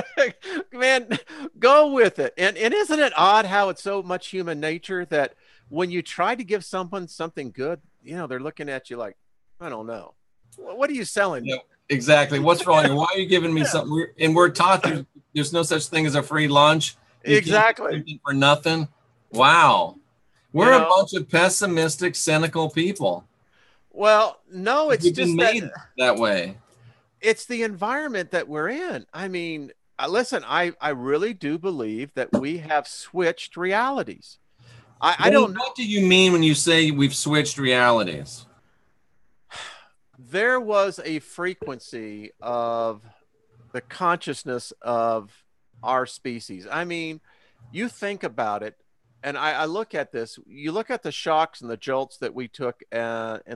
Man, go with it. And isn't it odd how it's so much human nature that when you try to give someone something good, they're looking at you like, I don't know. What are you selling? Yeah, exactly. What's wrong? Why are you giving me something? And we're taught there's no such thing as a free lunch. Exactly. For nothing. Wow. We're a bunch of pessimistic, cynical people. Well, no, it's just made that way. It's the environment that we're in. I mean, listen, I really do believe that we have switched realities. I don't know. What do you mean when you say we've switched realities? There was a frequency of the consciousness of our species. I mean, you think about it, and I look at this. You look at the shocks and the jolts that we took in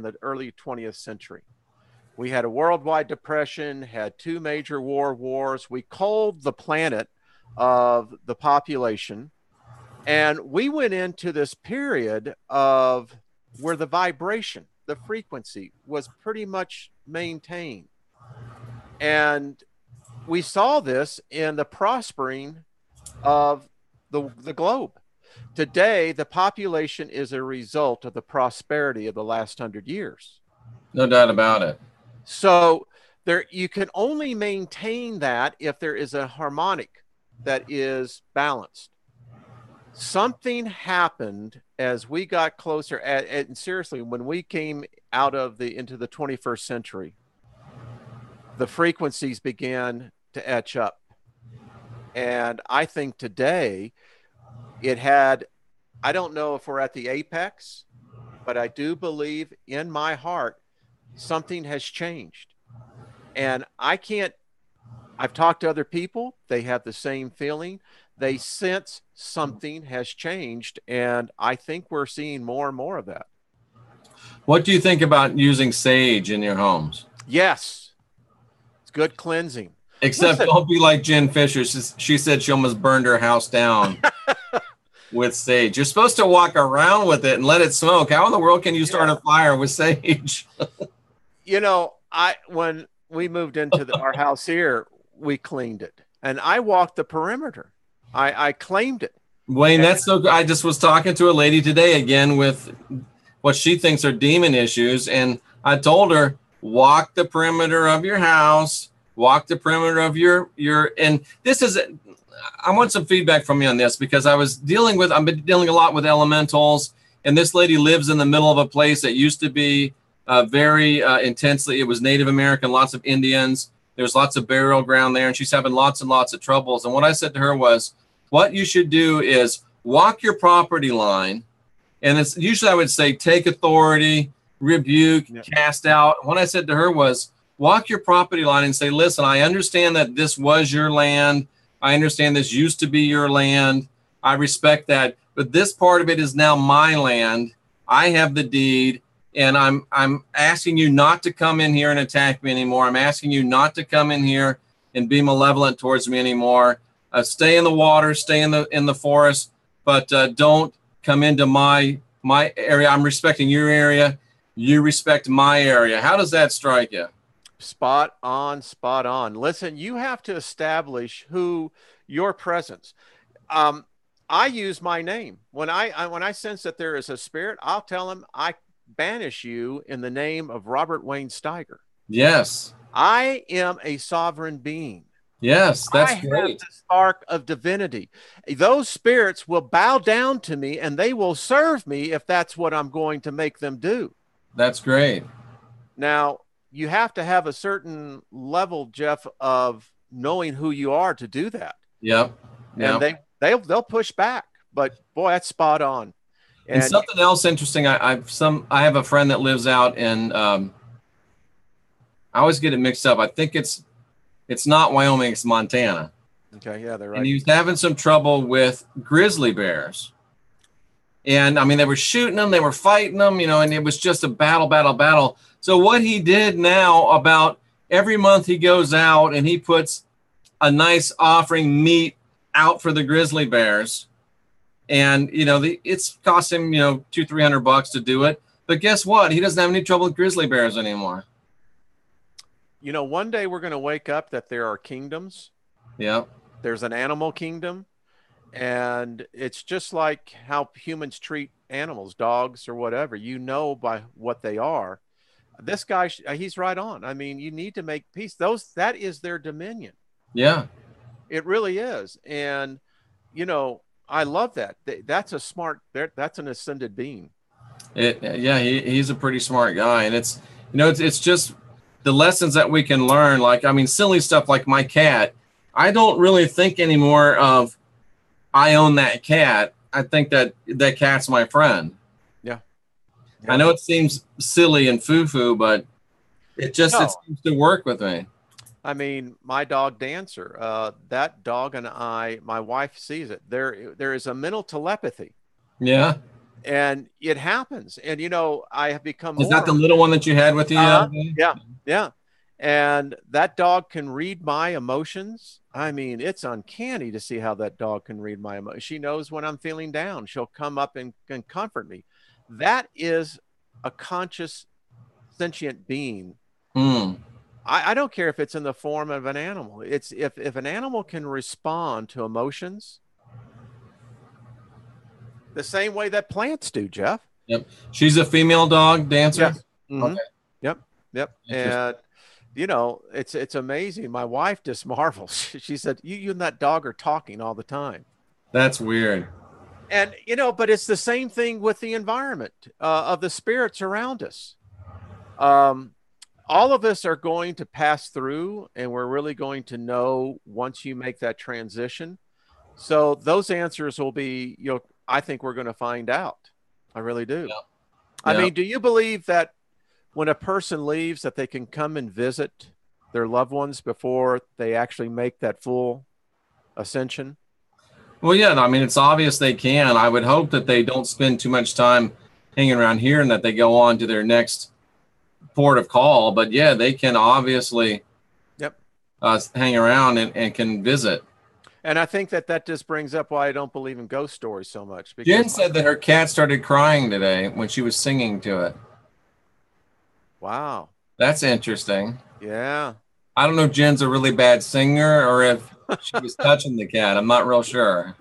the early 20th century. We had a worldwide depression, had 2 major wars. We culled the planet of the population, and we went into this period of where the vibration, the frequency was pretty much maintained. And we saw this in the prospering of the globe. Today, the population is a result of the prosperity of the last 100 years. No doubt about it. So you can only maintain that if there is a harmonic that is balanced. Something happened as we got closer, and seriously, when we came into the 21st century, the frequencies began to etch up. And I think today I don't know if we're at the apex, but I do believe in my heart something has changed. And I've talked to other people, they have the same feeling. They sense something has changed, and I think we're seeing more and more of that. What do you think about using sage in your homes? Yes. It's good cleansing. Except don't be like Jen Fisher. She said she almost burned her house down with sage. You're supposed to walk around with it and let it smoke. How in the world can you start a fire with sage? When we moved into our house here, we cleaned it. And I walked the perimeter. I claimed it. Wayne, that's so good. I just was talking to a lady today again with what she thinks are demon issues. And I told her, walk the perimeter of your house, walk the perimeter of your, and this is, I want some feedback from you on this because I've been dealing a lot with elementals, and this lady lives in the middle of a place that used to be very intensely, it was Native American, lots of Indians. There's lots of burial ground there, and she's having lots and lots of troubles. And what I said to her was, what you should do is walk your property line. And it's usually I would say, take authority, rebuke, cast out. What I said to her was, walk your property line and say, listen, I understand that this was your land. I understand this used to be your land. I respect that. But this part of it is now my land. I have the deed. And I'm asking you not to come in here and attack me anymore. I'm asking you not to come in here and be malevolent towards me anymore. Stay in the water, stay in the forest, but don't come into my area. I'm respecting your area. You respect my area. How does that strike you? Spot on, spot on. Listen, you have to establish your presence. I use my name. When I sense that there is a spirit, I'll tell him, I banish you in the name of Robert Wayne Steiger. Yes. I am a sovereign being. Yes, that's great. I have the spark of divinity. Those spirits will bow down to me and they will serve me if that's what I'm going to make them do. That's great. Now, you have to have a certain level, Jeff, of knowing who you are to do that. Yep. And they'll push back. But boy, that's spot on. And something else interesting, I have a friend that lives out in I always get it mixed up. I think it's not Wyoming, it's Montana. Okay, yeah, they're right. And he was having some trouble with grizzly bears. And I mean, they were shooting them, they were fighting them, and it was just a battle. So what he did now about every month he goes out and he puts a nice offering meat out for the grizzly bears. And, you know, it's cost him, you know, $200-300 to do it. But guess what? He doesn't have any trouble with grizzly bears anymore. You know, one day we're going to wake up that there are kingdoms. Yeah. There's an animal kingdom. And it's just like how humans treat animals, dogs or whatever, you know, by what they are. This guy, he's right on. I mean, you need to make peace. That is their dominion. Yeah. It really is. And, you know, I love that. That's that's an ascended being. Yeah, he's a pretty smart guy. And it's, you know, it's just the lessons that we can learn. Like, I mean, silly stuff like my cat. I don't really think anymore of, I own that cat. I think that cat's my friend. Yeah. I know it seems silly and foo-foo, but it seems to work with me. I mean, my dog Dancer, that dog and my wife sees it. There is a mental telepathy. Yeah. And it happens. And, you know, I have become Is that the little one that you had with you? Yeah. Yeah. And that dog can read my emotions. I mean, it's uncanny to see how that dog can read my emotions. She knows when I'm feeling down. She'll come up and comfort me. That is a conscious, sentient being. I don't care if it's in the form of an animal. It's if an animal can respond to emotions the same way that plants do, Jeff. Yep. She's a female dog, Dancer? Yes. Mm-hmm. Okay. Yep. And you know, it's amazing. My wife just marvels. She said, you and that dog are talking all the time. That's weird. And, you know, but it's the same thing with the environment of the spirits around us. All of us are going to pass through, and we're really going to know once you make that transition. So those answers will be, you know, I think we're going to find out. I really do. Yeah. I mean, do you believe that when a person leaves that they can come and visit their loved ones before they actually make that full ascension? Well, yeah, I mean, it's obvious they can. I would hope that they don't spend too much time hanging around here and that they go on to their next port of call. But yeah, they can obviously hang around and can visit. And I think that just brings up why I don't believe in ghost stories so much. Jen said that her cat started crying today when she was singing to it. Wow. That's interesting. Yeah. I don't know if Jen's a really bad singer or if she was touching the cat. I'm not real sure.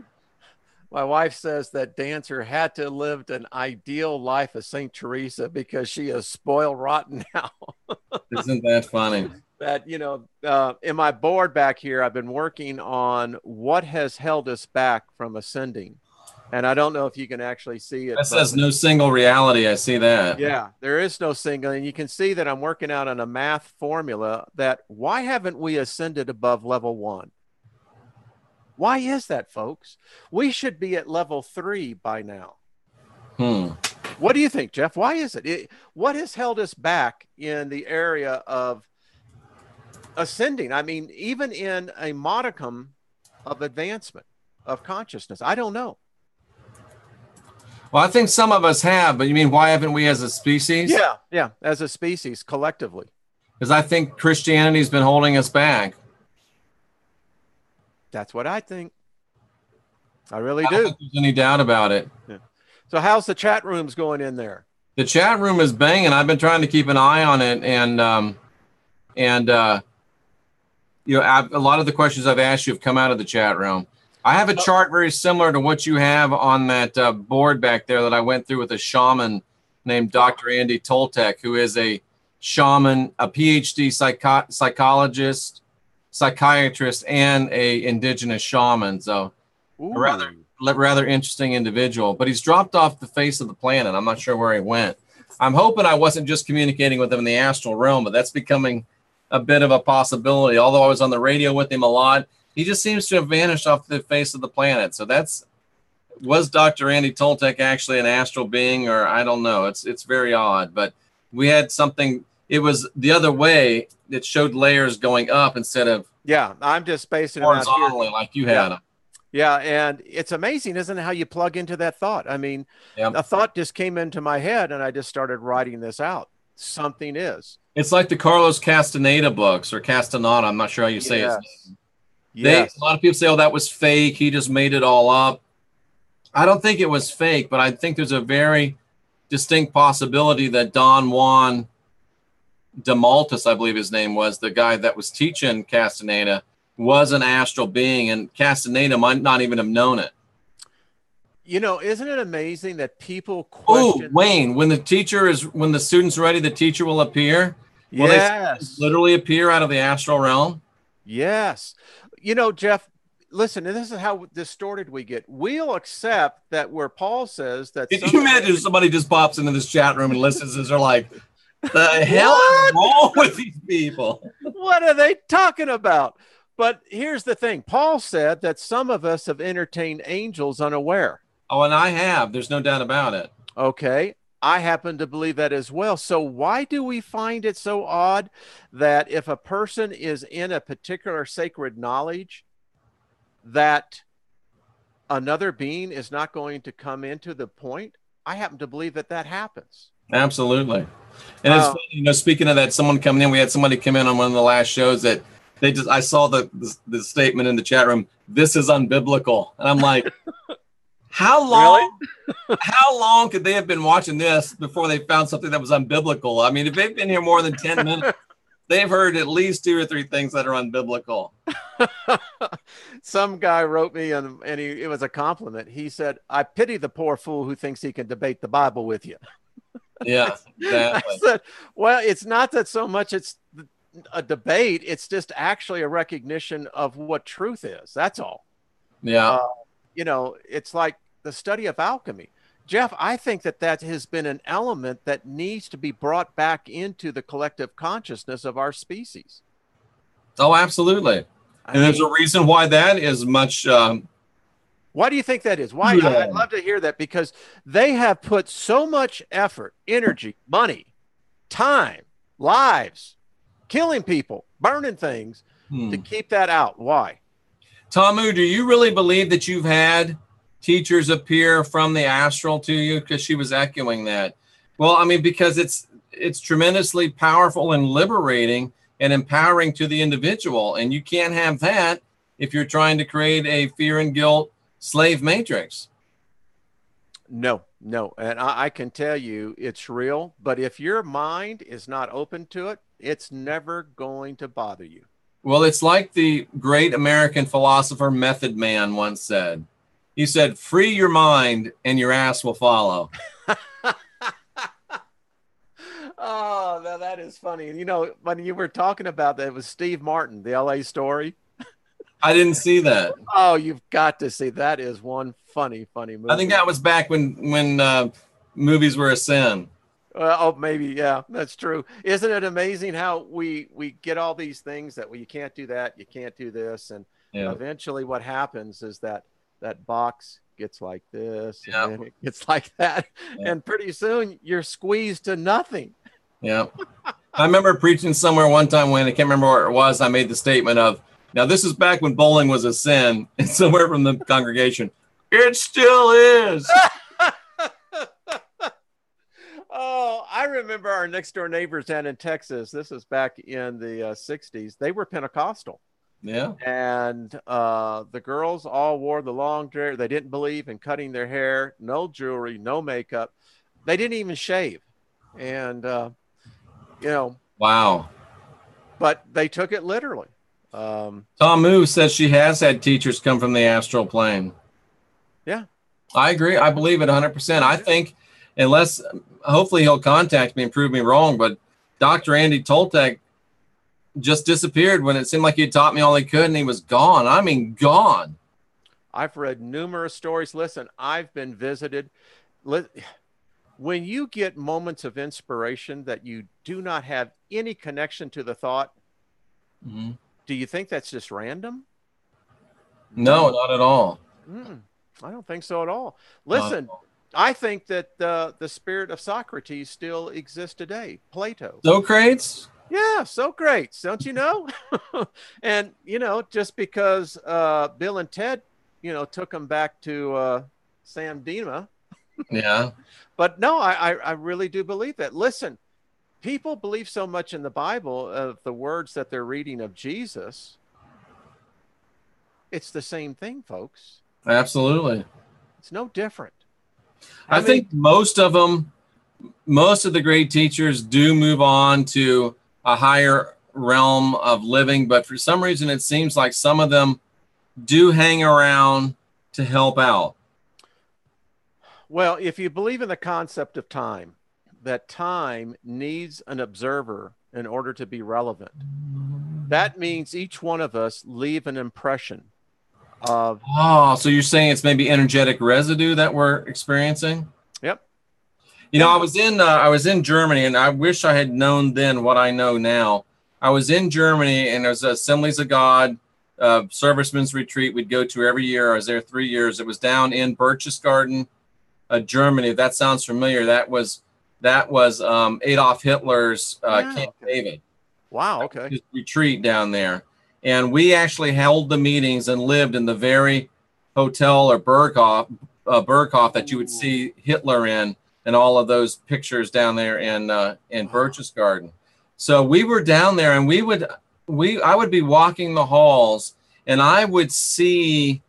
My wife says that Dancer had to live an ideal life of St. Teresa because she is spoiled rotten now. Isn't that funny? That, you know, in my board back here, I've been working on what has held us back from ascending. And I don't know if you can actually see it. That says no single reality. I see that. Yeah, there is no single. And you can see that I'm working out on a math formula that why haven't we ascended above level 1? Why is that, folks? We should be at level 3 by now. What do you think, Jeff? Why is it? What has held us back in the area of ascending? I mean, even in a modicum of advancement of consciousness, I don't know. Well, I think some of us have, but you mean why haven't we as a species? Yeah, as a species, collectively. Because I think Christianity's been holding us back. That's what I think. I really do. I don't think there's any doubt about it. Yeah. So how's the chat rooms going in there? The chat room is banging. I've been trying to keep an eye on it, and you know, a lot of the questions I've asked you have come out of the chat room. I have a chart very similar to what you have on that board back there that I went through with a shaman named Dr. Andy Toltek, who is a shaman, a PhD psychologist, psychiatrist, and a indigenous shaman. So a rather interesting individual, but he's dropped off the face of the planet. I'm not sure where he went. I'm hoping I wasn't just communicating with him in the astral realm, but that's becoming a bit of a possibility. Although I was on the radio with him a lot, he just seems to have vanished off the face of the planet. So was Dr. Andy Toltek actually an astral being, or I don't know. It's very odd, but we had something. It was the other way. It showed layers going up instead of I'm just spacing it out here like you had them. Yeah, and it's amazing, isn't it, how you plug into that thought? I mean, a thought just came into my head, and I just started writing this out. something is. It's like the Carlos Castaneda books, or Castaneda. I'm not sure how you say his name. Yes. A lot of people say, oh, that was fake. He just made it all up. I don't think it was fake, but I think there's a very distinct possibility that Don Juan de Maltus, I believe his name was, the guy that was teaching Castaneda, was an astral being, and Castaneda might not even have known it. You know, isn't it amazing that people question? Oh, Wayne, when the student's ready, the teacher will appear. Will Yes. they literally appear out of the astral realm? Yes. You know, Jeff, listen, and this is how distorted we get. We'll accept that where Paul says that. Can you imagine if somebody just pops into this chat room and listens and they're like, the hell is wrong with these people? What are they talking about? But here's the thing. Paul said that some of us have entertained angels unaware. Oh, and I have. There's no doubt about it. Okay. I happen to believe that as well. So why do we find it so odd that if a person is in a particular sacred knowledge, that another being is not going to come into the point? I happen to believe that that happens. Absolutely. And it's funny, you know, speaking of that, someone coming in, we had somebody come in on one of the last shows that I saw the statement in the chat room, this is unbiblical. And I'm like, how long could they have been watching this before they found something that was unbiblical? I mean, if they've been here more than 10 minutes, they've heard at least 2 or 3 things that are unbiblical. Some guy wrote me, and it was a compliment. He said, I pity the poor fool who thinks he can debate the Bible with you. Yeah, exactly. I said, well, it's not that so much it's a debate. It's just actually a recognition of what truth is. That's all. Yeah. You know, it's like the study of alchemy. Jeff, I think that has been an element that needs to be brought back into the collective consciousness of our species. Oh, absolutely. And there's a reason why that is much. Why do you think that is? Why? Yeah. I'd love to hear that, because they have put so much effort, energy, money, time, lives, killing people, burning things to keep that out. Why? Tamu, do you really believe that you've had teachers appear from the astral to you? Because she was echoing that. Well, I mean, because it's tremendously powerful and liberating and empowering to the individual. And you can't have that if you're trying to create a fear and guilt slave matrix. No. And I can tell you it's real. But if your mind is not open to it, it's never going to bother you. Well, it's like the great American philosopher Method Man once said. He said, free your mind and your ass will follow. Oh, now that is funny. You know, when you were talking about that, it was Steve Martin, the LA Story. I didn't see that. Oh, you've got to see. That is one funny movie. I think that was back when movies were a sin. Oh, maybe. Yeah, that's true. Isn't it amazing how we get all these things that, well, you can't do that, you can't do this. And eventually what happens is that box gets like this, and then it gets like that. Yeah. And pretty soon you're squeezed to nothing. Yeah. I remember preaching somewhere one time when I can't remember where it was. I made the statement of, now this is back when bowling was a sin, and somewhere from the congregation, it still is. Oh, I remember our next door neighbors down in Texas. This was back in the 60s. They were Pentecostal. Yeah. And the girls all wore the long hair. They didn't believe in cutting their hair, no jewelry, no makeup. They didn't even shave. And, you know. Wow. But they took it literally. Tamu says she has had teachers come from the astral plane. Yeah. I agree. I believe it 100%. I think, unless hopefully he'll contact me and prove me wrong, but Dr. Andy Toltec just disappeared when it seemed like he had taught me all he could, and he was gone. I mean, gone. I've read numerous stories. Listen, I've been visited. When you get moments of inspiration that you do not have any connection to the thought, do you think that's just random? No, not at all. I don't think so at all. Listen, I think that the spirit of Socrates still exists today. Plato. Socrates? Yeah, Socrates. Don't you know? And, you know, just because Bill and Ted, you know, took him back to Sam Dima. Yeah. But no, I really do believe that. Listen, people believe so much in the Bible of the words that they're reading of Jesus. It's the same thing, folks. Absolutely. It's no different. I think most of them, most of the great teachers do move on to a higher realm of living, but for some reason it seems like some of them do hang around to help out. Well, if you believe in the concept of time, that time needs an observer in order to be relevant, that means each one of us leave an impression of. Oh, so you're saying it's maybe energetic residue that we're experiencing? Yep. You know, I was in Germany, and I wish I had known then what I know now. I was in Germany, and there was Assemblies of God servicemen's retreat we'd go to every year. I was there 3 years. It was down in Berchtesgaden, Germany. If that sounds familiar, that was Adolf Hitler's Camp David. Wow. Okay. His retreat down there, and we actually held the meetings and lived in the very hotel or Berghof that you would see Hitler in, and all of those pictures down there in Berchtesgaden. So we were down there, and I would be walking the halls, and I would see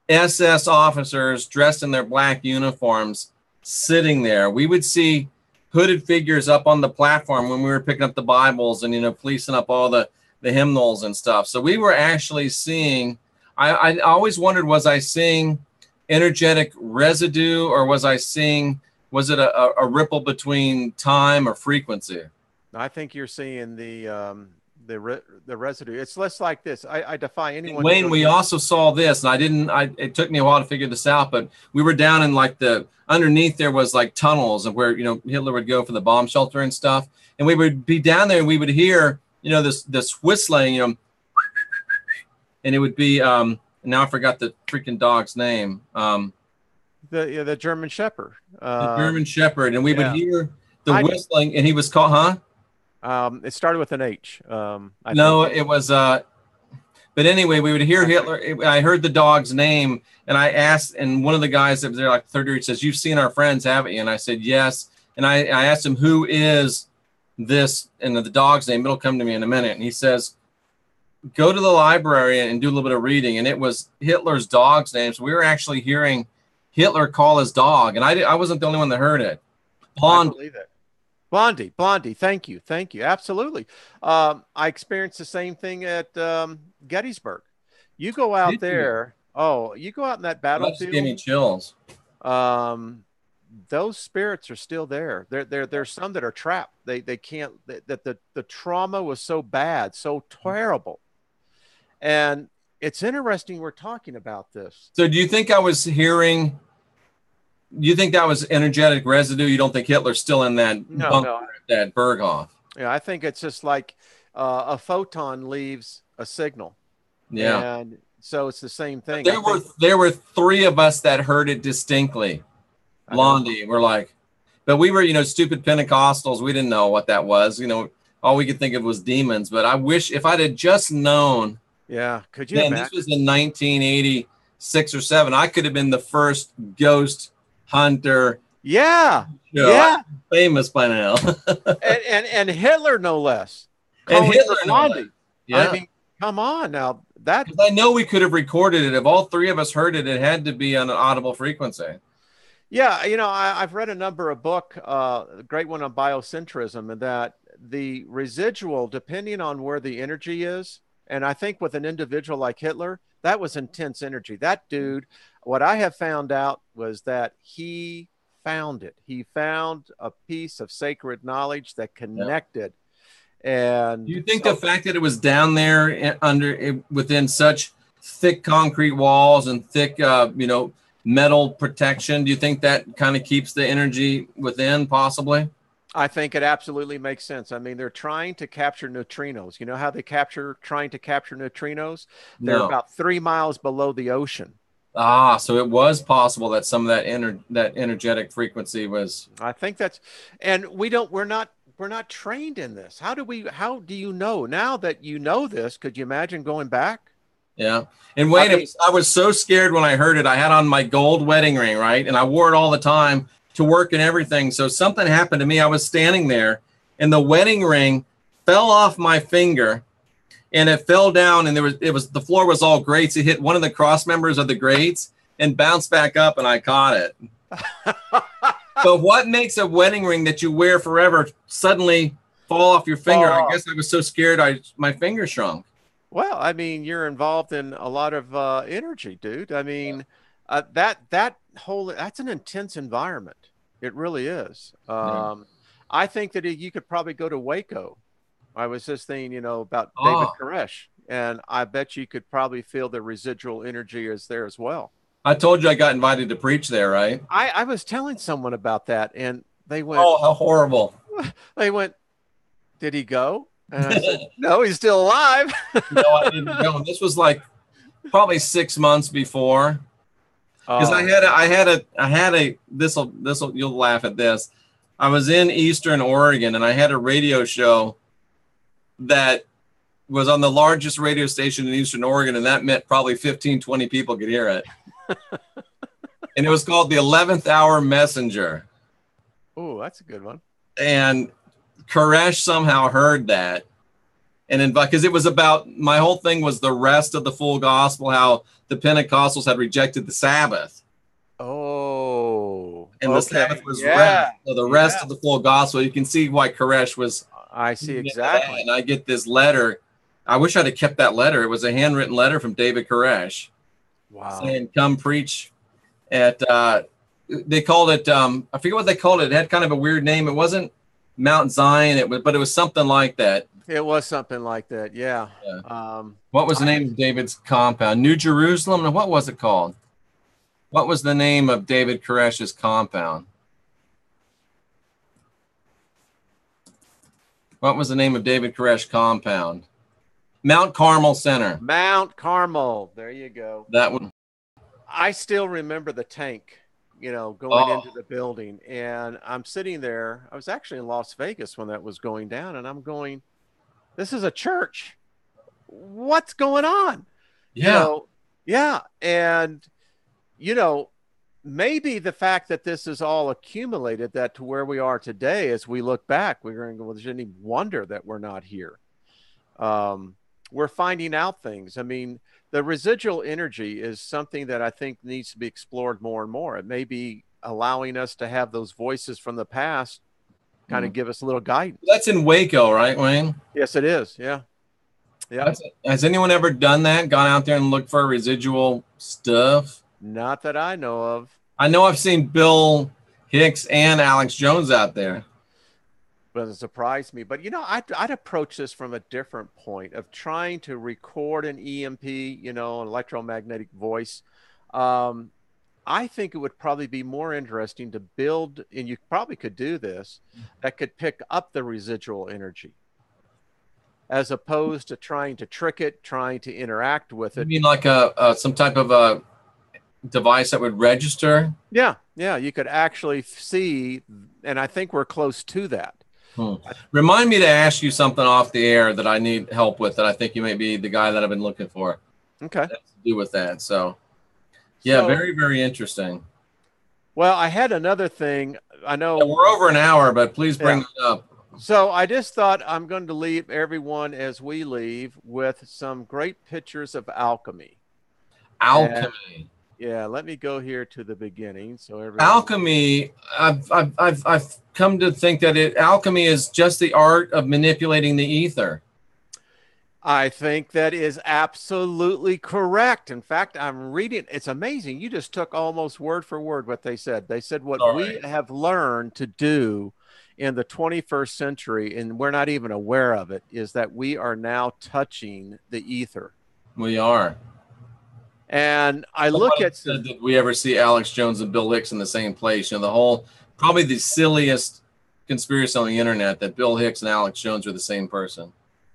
SS officers dressed in their black uniforms sitting there. We would see hooded figures up on the platform when we were picking up the Bibles and, you know, policing up all the hymnals and stuff. So we were actually seeing, I always wondered, was I seeing energetic residue, or was it a ripple between time or frequency? I think you're seeing the residue. It's less like this. I defy anyone. Wayne, we also saw this, and it took me a while to figure this out, but we were down in like underneath there was like tunnels of where, you know, Hitler would go for the bomb shelter and stuff. And we would be down there and we would hear, you know, this whistling, you know, and it would be, now I forgot the freaking dog's name. The German Shepherd. The German Shepherd. And we would hear the whistling, and he was called, huh? It started with an H. No, it was, but anyway, we would hear Hitler. I heard the dog's name, and I asked, and one of the guys that was there, like third year, says, "You've seen our friends, haven't you?" And I said, "Yes." And I asked him, "Who is this?" And the dog's name, it'll come to me in a minute. And he says, "Go to the library and do a little bit of reading." And it was Hitler's dog's name. So we were actually hearing Hitler call his dog, and I wasn't the only one that heard it. I believe it. Blondie, thank you. Absolutely. I experienced the same thing at Gettysburg. You go out there. You go out in that battlefield. That gave me chills. Those spirits are still there. There's some that are trapped. They can't. The trauma was so bad, so terrible. And it's interesting we're talking about this. So do you think I was hearing? You think that was energetic residue? You don't think Hitler's still in that bunker at that Berghof? Yeah, I think it's just like a photon leaves a signal. Yeah. And so it's the same thing. There were three of us that heard it distinctly. Blondie, we're like, but we were, you know, stupid Pentecostals. We didn't know what that was. You know, all we could think of was demons. But I wish if I'd have just known. Yeah. Could you imagine? This was in 1986 or 7. I could have been the first ghost hunter. Yeah. Yeah. Famous by now. and Hitler, no less. And Hitler, Blondie. Yeah. I mean, come on now. I know we could have recorded it. If all three of us heard it, it had to be on an audible frequency. Yeah. You know, I've read a number of books, a great one on biocentrism, and that the residual, depending on where the energy is, and I think with an individual like Hitler, that was intense energy. That dude, what I have found out was that he found it. He found a piece of sacred knowledge that connected. Yeah. And do you think the fact that it was down there within such thick concrete walls and thick, you know, metal protection, do you think that kind of keeps the energy within possibly? I think it absolutely makes sense. I mean, they're trying to capture neutrinos. You know how they trying to capture neutrinos? They're about 3 miles below the ocean. Ah, so it was possible that some of that energetic frequency was. I think that's, and we're not trained in this. How do you know now that you know this? Could you imagine going back? Yeah. And Wayne, I was so scared when I heard it. I had on my gold wedding ring, right? And I wore it all the time to work and everything. So something happened to me. I was standing there and the wedding ring fell off my finger, and it fell down, and the floor was all grates. It hit one of the cross members of the grates and bounced back up, and I caught it. But what makes a wedding ring that you wear forever suddenly fall off your finger? I guess I was so scared my finger shrunk. Well, I mean, you're involved in a lot of energy, dude. I mean, that's an intense environment. It really is. I think that you could probably go to Waco. I was just thinking, about David Koresh, and I bet you could probably feel the residual energy is there as well. I told you I got invited to preach there, right? I was telling someone about that, and they went, "Oh, how horrible!" They went, "Did he go?" And I said, "No, he's still alive." No, I didn't go. This was like probably 6 months before, because you'll laugh at this. I was in Eastern Oregon, and I had a radio show that was on the largest radio station in Eastern Oregon, and that meant probably 15, 20 people could hear it. And it was called the 11th Hour Messenger. Oh, that's a good one. And Koresh somehow heard that, and because it was about, my whole thing was the rest of the full gospel, how the Pentecostals had rejected the Sabbath. Oh, and the Sabbath was rest. So the rest of the full gospel, you can see why Koresh was. I see exactly. And I get this letter. I wish I'd have kept that letter. It was a handwritten letter from David Koresh. Wow. Saying, come preach at, they called it, I forget what they called it. It had kind of a weird name. It wasn't Mount Zion, but it was something like that. It was something like that, yeah. What was the name of David's compound? New Jerusalem? What was it called? What was the name of David Koresh's compound? What was the name of David Koresh compound? Mount Carmel Center. Mount Carmel. There you go. That one. I still remember the tank, going into the building. And I'm sitting there. I was actually in Las Vegas when that was going down. And I'm going, this is a church. What's going on? Yeah. Yeah. And, maybe the fact that this is all accumulated that to where we are today, as we look back, we're going to go, well, there's any wonder that we're not here. We're finding out things. I mean, the residual energy is something that I think needs to be explored more and more. It may be allowing us to have those voices from the past kind of give us a little guidance. That's in Waco, right, Wayne? Yes, it is. Yeah. Yeah. Has anyone ever done that? Gone out there and looked for residual stuff? Not that I know of. I know I've seen Bill Hicks and Alex Jones out there. Doesn't surprise me. But, I'd approach this from a different point of trying to record an EMP, an electromagnetic voice. I think it would probably be more interesting to build, and you probably could do this, that could pick up the residual energy, as opposed to trying to trick it, trying to interact with it. You mean like some type of a device that would register? Yeah. You could actually see, and I think we're close to that. Remind me to ask you something off the air that I need help with, that I think you may be the guy that I've been looking for. Okay. That has to do with that. So, very, very interesting. Well, I had another thing. I know we're over an hour, but please bring it up. So I just thought I'm going to leave everyone, as we leave, with some great pictures of alchemy. Alchemy. Let me go here to the beginning. So alchemy, I've come to think that alchemy is just the art of manipulating the ether. I think that is absolutely correct. In fact, I'm reading. It's amazing. You just took almost word for word what they said. They said what we have learned to do in the 21st century, and we're not even aware of it, is that we are now touching the ether. We are. And I look at, did we ever see Alex Jones and Bill Hicks in the same place? Probably the silliest conspiracy on the internet, that Bill Hicks and Alex Jones are the same person.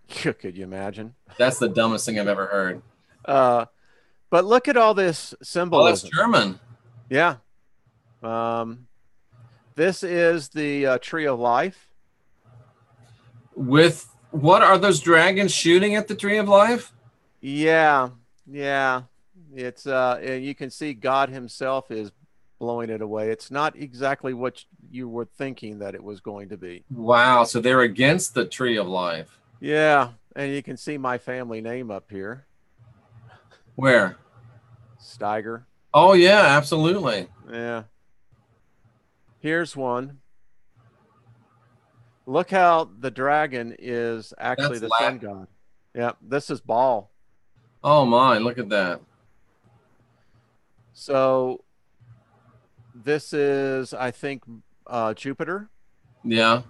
Could you imagine? That's the dumbest thing I've ever heard. But look at all this symbolism. Oh, that's German. Yeah. This is the tree of life. With what are those dragons shooting at the tree of life? Yeah. It's and you can see God himself is blowing it away. It's not exactly what you were thinking that it was going to be. Wow. So they're against the tree of life. Yeah, and you can see my family name up here, Where? Steiger. Oh, yeah, absolutely. Yeah. Here's one. Look how the dragon is actually That's the sun god. Yeah, this is Baal. Oh, my. Look at that. So this is, I think, Jupiter, Yeah.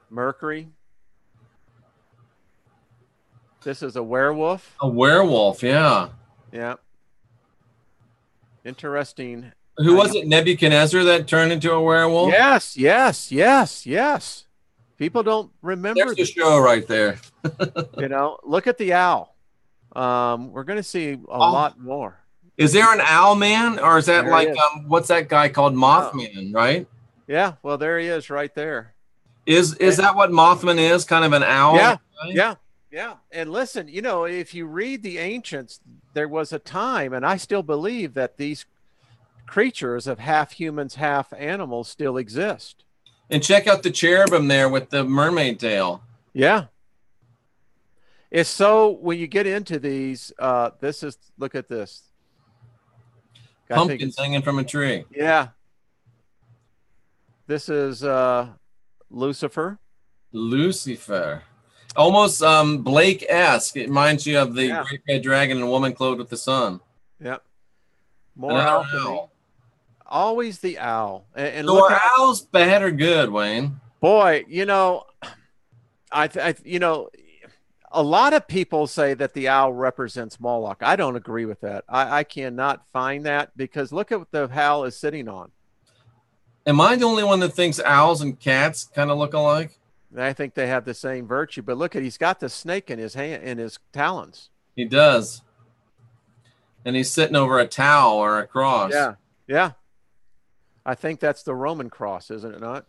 Mercury. This is a werewolf. A werewolf. Yeah. Yeah. Interesting. Who was it? Nebuchadnezzar that turned into a werewolf? Yes, yes, yes, yes. People don't remember. There's the show right there. You know, look at the owl. We're going to see a lot more. Is there an owl man, or is that There like he is. what's that guy called, Mothman? Right? Yeah, well, there he is, right there. Is that what Mothman is? Kind of an owl? Yeah, guy? yeah, yeah. And listen, you know, if you read the ancients, there was a time, and I still believe that these creatures of half humans, half animals still exist. And check out the cherubim there with the mermaid tail. Yeah. It's so when you get into these, this is, look at this. I think Pumpkins hanging from a tree. yeah. This is Lucifer. Lucifer. Almost Blake-esque. It reminds you of the Yeah. great red dragon and a woman clothed with the sun. Yep. More Another alchemy. owl. Always the owl. And So look are at, owls bad or good, Wayne? boy, you know, you know, a lot of people say that the owl represents Moloch. I don't agree with that. I cannot find that because look at what the owl is sitting on. Am I the only one that thinks owls and cats kind of look alike? I think they have the same virtue, but look at, he's got the snake in his hand, in his talons. He does. And he's sitting over a towel or a cross. Yeah. Yeah. I think that's the Roman cross, isn't it not?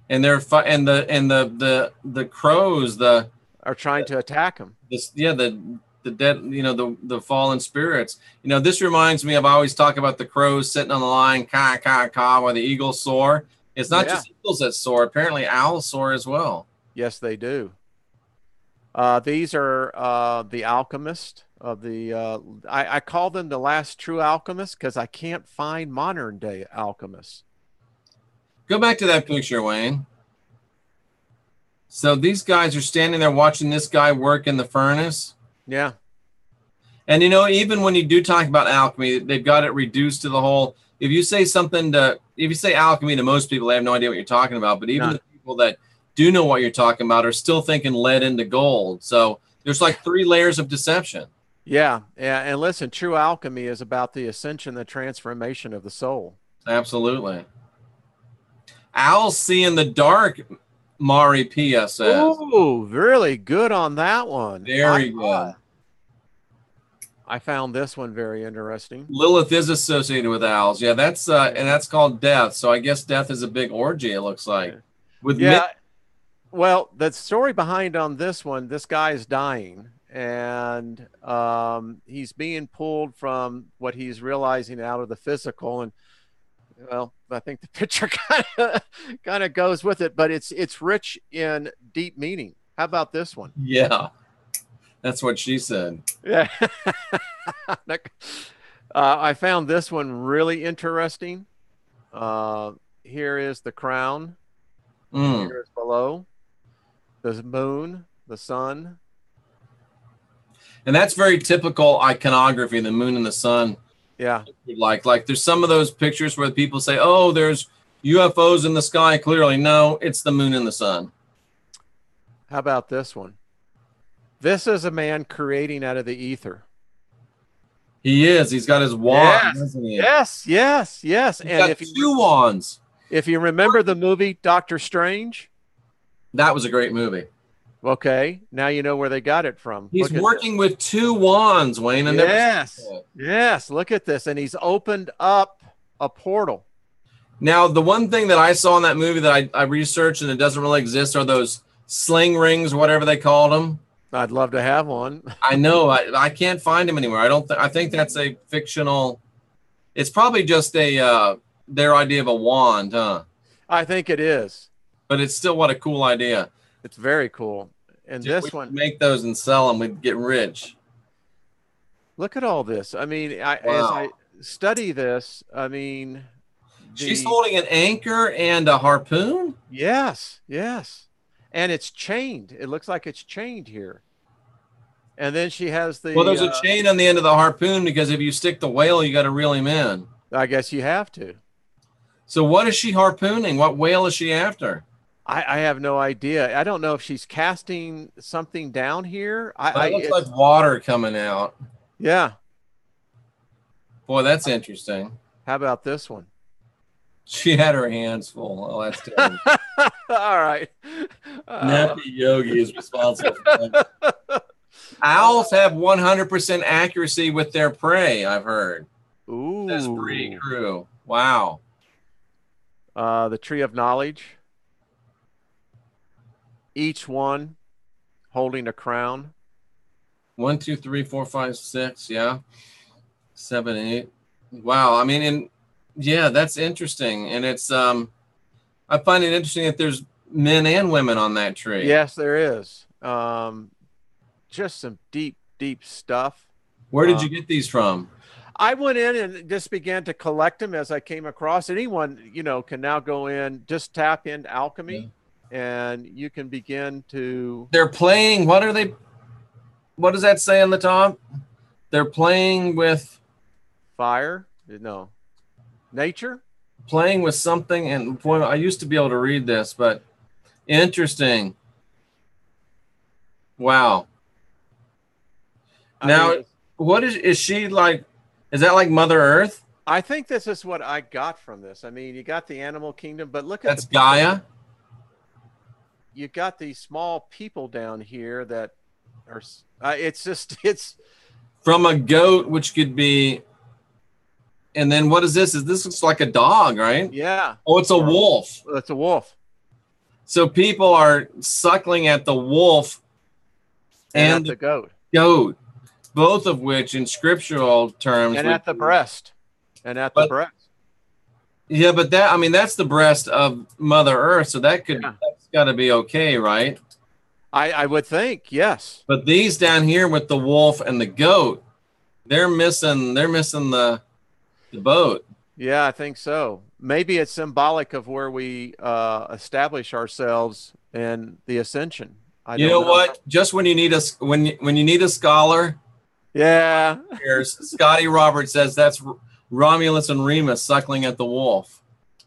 And they're the crows, Are trying to attack him. the dead, you know, the fallen spirits. You know, this reminds me of, I always talk about the crows sitting on the line, caw, caw, caw, while the eagles soar. It's not just eagles that soar. Apparently owls soar as well. Yes, they do. These are the alchemists of the, I call them the last true alchemists because I can't find modern day alchemists. Go back to that picture, Wayne. So these guys are standing there watching this guy work in the furnace. Yeah. And, you know, even when you do talk about alchemy, they've got it reduced to the whole, if you say alchemy to most people, they have no idea what you're talking about. But even the people that do know what you're talking about are still thinking lead into gold. So there's like 3 layers of deception. Yeah. Yeah. And listen, true alchemy is about the ascension, the transformation of the soul. Absolutely. Owls see in the dark, Mari Pia says. Oh, really good on that one. Very good. I found this one very interesting. Lilith is associated with owls. Yeah, that's and that's called death. So I guess death is a big orgy, it looks like. Well, the story behind on this one, this guy is dying and he's being pulled from what he's realizing out of the physical. And well, I think the picture kind of goes with it, but it's rich in deep meaning. How about this one? Yeah, that's what she said. Yeah. I found this one really interesting. Here is the crown. Here is below. The moon, the sun. And that's very typical iconography, the moon and the sun. Yeah. Like there's some of those pictures where people say, oh, there's UFOs in the sky. Clearly, no, it's the moon and the sun. How about this one? This is a man creating out of the ether. He is. He's got his wand, isn't he? Yes, yes, yes. He's got 2 wands. If you remember the movie Doctor Strange. That was a great movie. Okay, now you know where they got it from. He's working with 2 wands, Wayne. Yes, look at this. And he's opened up a portal. Now, the one thing that I saw in that movie that I researched and it doesn't really exist are those sling rings, whatever they called them. I'd love to have one. I know. I can't find them anywhere. I think that's a fictional. It's probably just a their idea of a wand, huh? I think it is. But it's still what a cool idea. It's very cool. And Dude, this we one, could make those and sell them. We'd get rich. look at all this. I mean, as Wow. I study this, I mean, She's holding an anchor and a harpoon? yes, yes. And it's chained. It looks like it's chained here. And then she has the. Well, there's a chain on the end of the harpoon because if you stick the whale, you got to reel him in. I guess you have to. So what is she harpooning? What whale is she after? I have no idea. I don't know if she's casting something down here. It looks like water coming out. Yeah. Boy, that's interesting. How about this one? She had her hands full. Oh, that's terrible. All right. Nappy Yogi is responsible for that. Owls have 100% accuracy with their prey, I've heard. Ooh. That's pretty true. Wow. The tree of knowledge. Each one holding a crown. 1, 2, 3, 4, 5, 6. Yeah. 7, 8. Wow. I mean, and yeah, that's interesting. And it's, I find it interesting that there's men and women on that tree. Yes, there is. Just some deep, deep stuff. Where did you get these from? I went in and just began to collect them as I came across. Anyone, can now go in, just tap into alchemy, and you can begin to. They're playing. What are they? What does that say on the top? They're playing with fire. No, nature. Playing with something, and boy, I used to be able to read this, but interesting. Wow. Now, what is she like? Is that like Mother Earth? I think this is what I got from this. I mean, you got the animal kingdom, but look at that's Gaia. You got these small people down here that are. It's from a goat, which could be. And then what is this? This looks like a dog, right? Yeah. Oh, it's a wolf. It's a wolf. So people are suckling at the wolf and the goat. Goat, both of which in scriptural terms. And at the breast. And at the breast. Yeah, but that's the breast of Mother Earth, so that's got to be okay, right? I would think, yes. But these down here with the wolf and the goat, they're missing the boat. Yeah, I think so. Maybe it's symbolic of where we establish ourselves in the ascension. You know what? Just when you need a when you need a scholar, yeah. Here's Scotty Roberts says that's Romulus and Remus suckling at the wolf.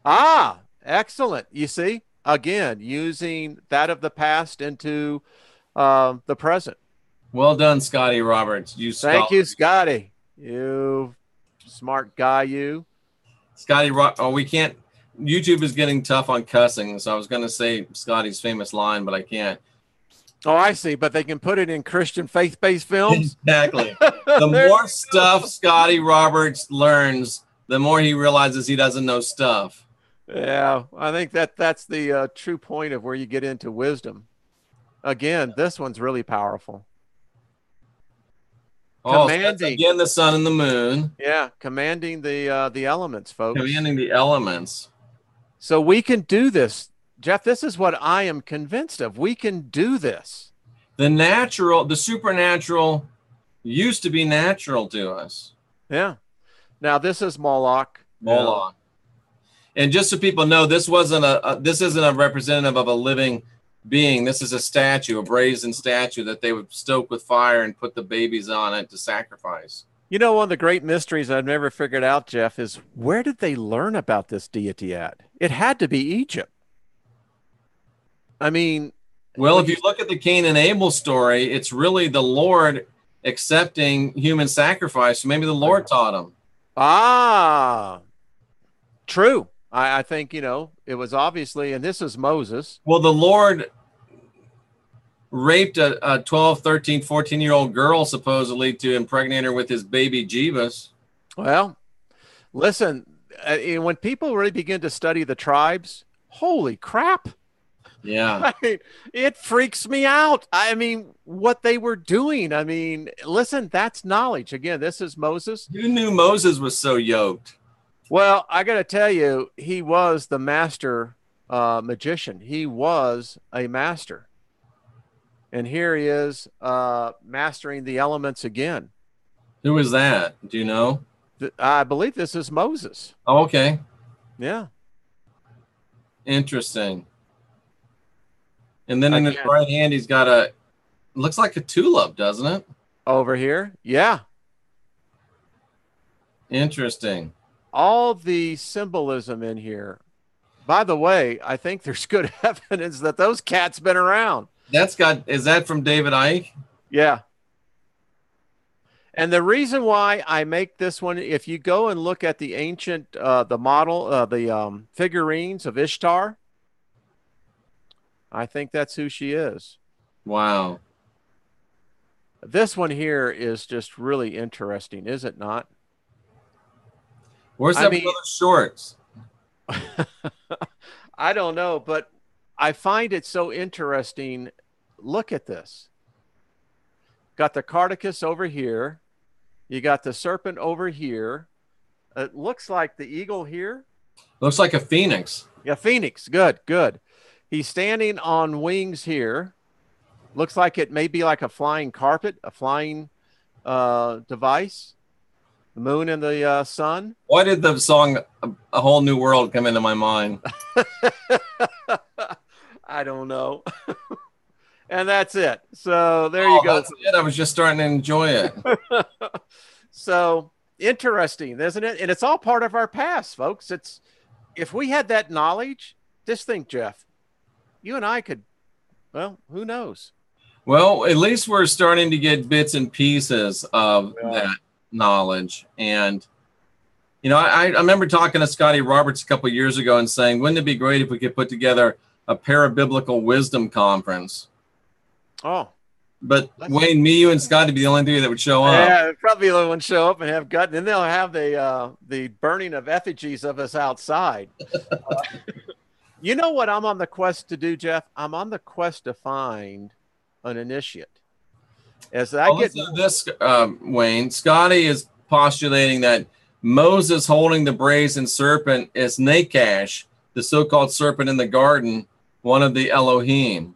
Ah, excellent. You see, again, using that of the past into the present. Well done, Scotty Roberts. Thank you, Scotty. You smart guy, you. Scotty, we can't. YouTube is getting tough on cussing, so I was going to say Scotty's famous line, but I can't. Oh, I see. But they can put it in Christian faith-based films. Exactly. The more stuff Scotty Roberts learns, the more he realizes he doesn't know stuff. Yeah, I think that's the true point of where you get into wisdom. Again, this one's really powerful. Oh, so that's again the sun and the moon. Yeah, commanding the elements, folks. Commanding the elements. So we can do this. Jeff, this is what I am convinced of. We can do this. The supernatural used to be natural to us. Yeah. Now this is Moloch. Moloch. And just so people know, this isn't a representative of a living being. This is a statue, a brazen statue that they would stoke with fire and put the babies on it to sacrifice. You know, one of the great mysteries I've never figured out, Jeff, is where did they learn about this deity at? It had to be Egypt. I mean, well, if you look at the Cain and Abel story, it's really the Lord accepting human sacrifice. Maybe the Lord taught him. Ah, true. I think, it was obviously, and this is Moses. Well, the Lord raped a 12, 13, 14-year-old girl, supposedly, to impregnate her with his baby Jebus. Well, listen, when people really begin to study the tribes, holy crap. Yeah. I mean, it freaks me out. I mean, what they were doing. I mean, listen, that's knowledge. Again, this is Moses. Who knew Moses was so yoked? Well, I got to tell you, he was the master magician. He was a master. And here he is mastering the elements again. Who is that? Do you know? I believe this is Moses. Oh, okay. Yeah. Interesting. And then in his Again, right hand, he's got a, looks like a tulip, doesn't it? over here. Yeah. Interesting. All the symbolism in here. By the way, I think there's good evidence that those cats been around. That's got, is that from David Icke? Yeah. And the reason why I make this one, if you go and look at the ancient, the model, the figurines of Ishtar, I think that's who she is. Wow. This one here is just really interesting, is it not? Where's I that mean, brother's shorts? I don't know, but I find it so interesting. Look at this. Got the Cardicus over here. You got the serpent over here. It looks like the eagle here. Looks like a phoenix. Yeah, phoenix. Good, good. He's standing on wings here. Looks like it may be like a flying carpet, a flying device. The moon and the sun. Why did the song A Whole New World come into my mind? I don't know. And that's it. So there you go. That's it. I was just starting to enjoy it. So interesting, isn't it? And it's all part of our past, folks. It's if we had that knowledge, just think, Jeff, you and I could, well, who knows? Well, at least we're starting to get bits and pieces of that knowledge. And, you know, I remember talking to Scotty Roberts a couple of years ago and saying, wouldn't it be great if we could put together a parabiblical wisdom conference? Oh. But Wayne, me, you, and Scott would be the only three that would show up. Yeah, probably the only one show up and have gut, and then they'll have the burning of effigies of us outside. You know what I'm on the quest to do, Jeff? I'm on the quest to find an initiate. As I get this, Wayne, Scotty is postulating that Moses holding the brazen serpent is Nakash, the so-called serpent in the garden, one of the Elohim.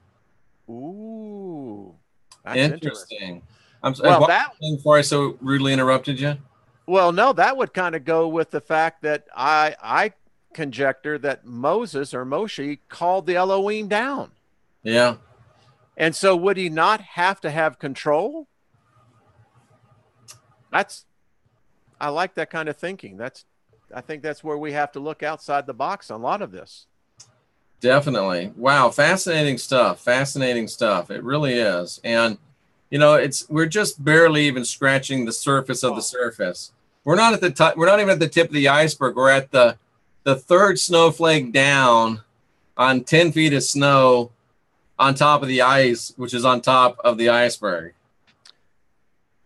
Ooh. That's interesting. I'm sorry. Well, before I so rudely interrupted you. Well, no, that would kind of go with the fact that I conjecture that Moses or Moshe called the Elohim down. Yeah. And so would he not have to have control? I like that kind of thinking. I think that's where we have to look outside the box on a lot of this. Definitely. Wow. Fascinating stuff. Fascinating stuff. It really is. And, you know, we're just barely even scratching the surface of the surface. We're not at the top. We're not even at the tip of the iceberg. We're at the third snowflake down on 10 feet of snow on top of the ice, which is on top of the iceberg.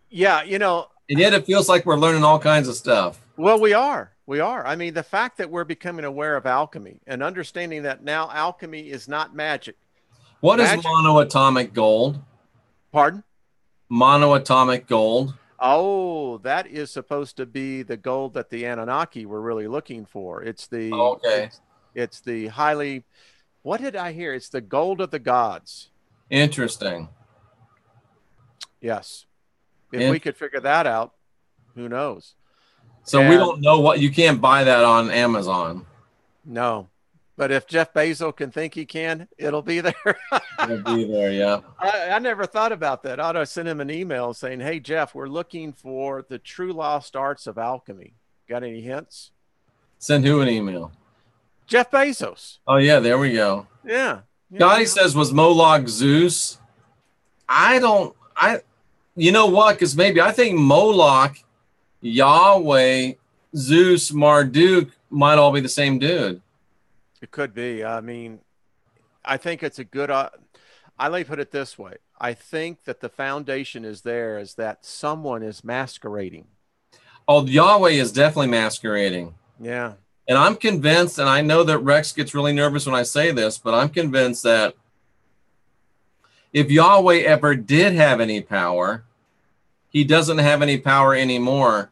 Yeah. You know, and yet it feels like we're learning all kinds of stuff. Well, we are. I mean, the fact that we're becoming aware of alchemy and understanding that now alchemy is not magic. What is monoatomic gold? Pardon? Monoatomic gold. Oh, that is supposed to be the gold that the Anunnaki were really looking for. It's the it's the highly, what did I hear? It's the gold of the gods. Interesting. Yes. If we could figure that out, who knows? So we don't know what, you can't buy that on Amazon. No. But if Jeff Bezos can think he can, it'll be there. It'll be there, yeah. I never thought about that. I ought to send him an email saying, hey, Jeff, we're looking for the true lost arts of alchemy. Got any hints? Send who an email? Jeff Bezos. Oh, yeah, there we go. Yeah. Scotty says, was Moloch Zeus? You know what? Because maybe I think Moloch, Yahweh, Zeus, Marduk might all be the same dude. It could be. I mean, I think it's a good, I may put it this way. I think that the foundation is there is that someone is masquerading. Oh, Yahweh is definitely masquerading. Yeah. And I'm convinced, and I know that Rex gets really nervous when I say this, but I'm convinced that if Yahweh ever did have any power, he doesn't have any power anymore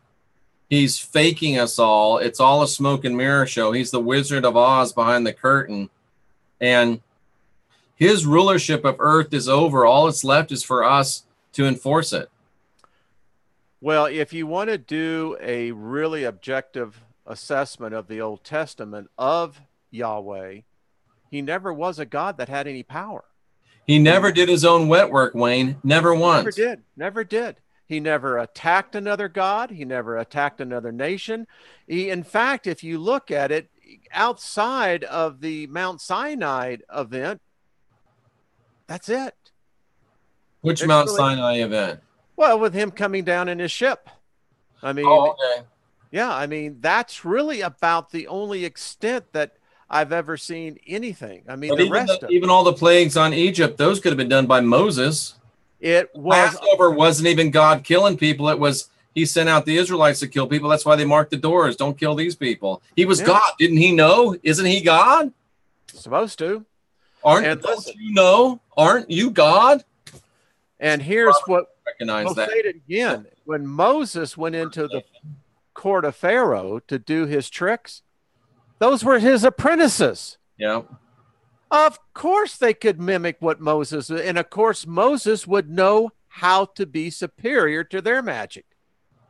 He's faking us all. It's all a smoke and mirror show. He's the Wizard of Oz behind the curtain. And his rulership of earth is over. All that's left is for us to enforce it. Well, if you want to do a really objective assessment of the Old Testament of Yahweh, he never was a God that had any power. He never did his own wet work, Wayne. Never once. Never did. Never did. He never attacked another God. He never attacked another nation. In fact, if you look at it, outside of the Mount Sinai event, that's it. Which Mount Sinai event? Well, with him coming down in his ship. I mean, okay. Yeah, I mean, that's really about the only extent that I've ever seen anything. I mean, but even all the plagues on Egypt, those could have been done by Moses. It was Passover wasn't even God killing people. It was he sent out the Israelites to kill people. That's why they marked the doors. Don't kill these people. He was God. Didn't he know? Isn't he God? Supposed to. Don't you know? Aren't you God? And here's what I'll say it again. When Moses went into the court of Pharaoh to do his tricks, those were his apprentices. Yeah. Of course they could mimic what Moses, and of course Moses would know how to be superior to their magic.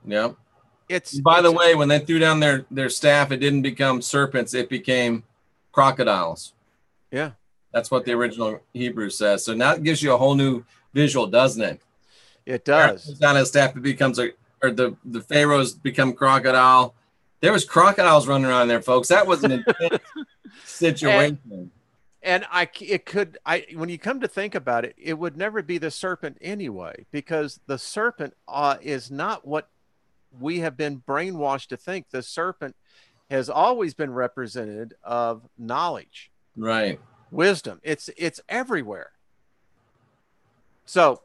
Yeah. By the way, when they threw down their staff, it didn't become serpents, it became crocodiles. Yeah. That's what the original Hebrew says. So now it gives you a whole new visual, doesn't it? It does. Down his staff, it becomes the pharaohs become crocodile. There was crocodiles running around there, folks. That was an intense situation. And when you come to think about it, it would never be the serpent anyway, because the serpent is not what we have been brainwashed to think. The serpent has always been representative of knowledge, right? Wisdom. It's everywhere. So,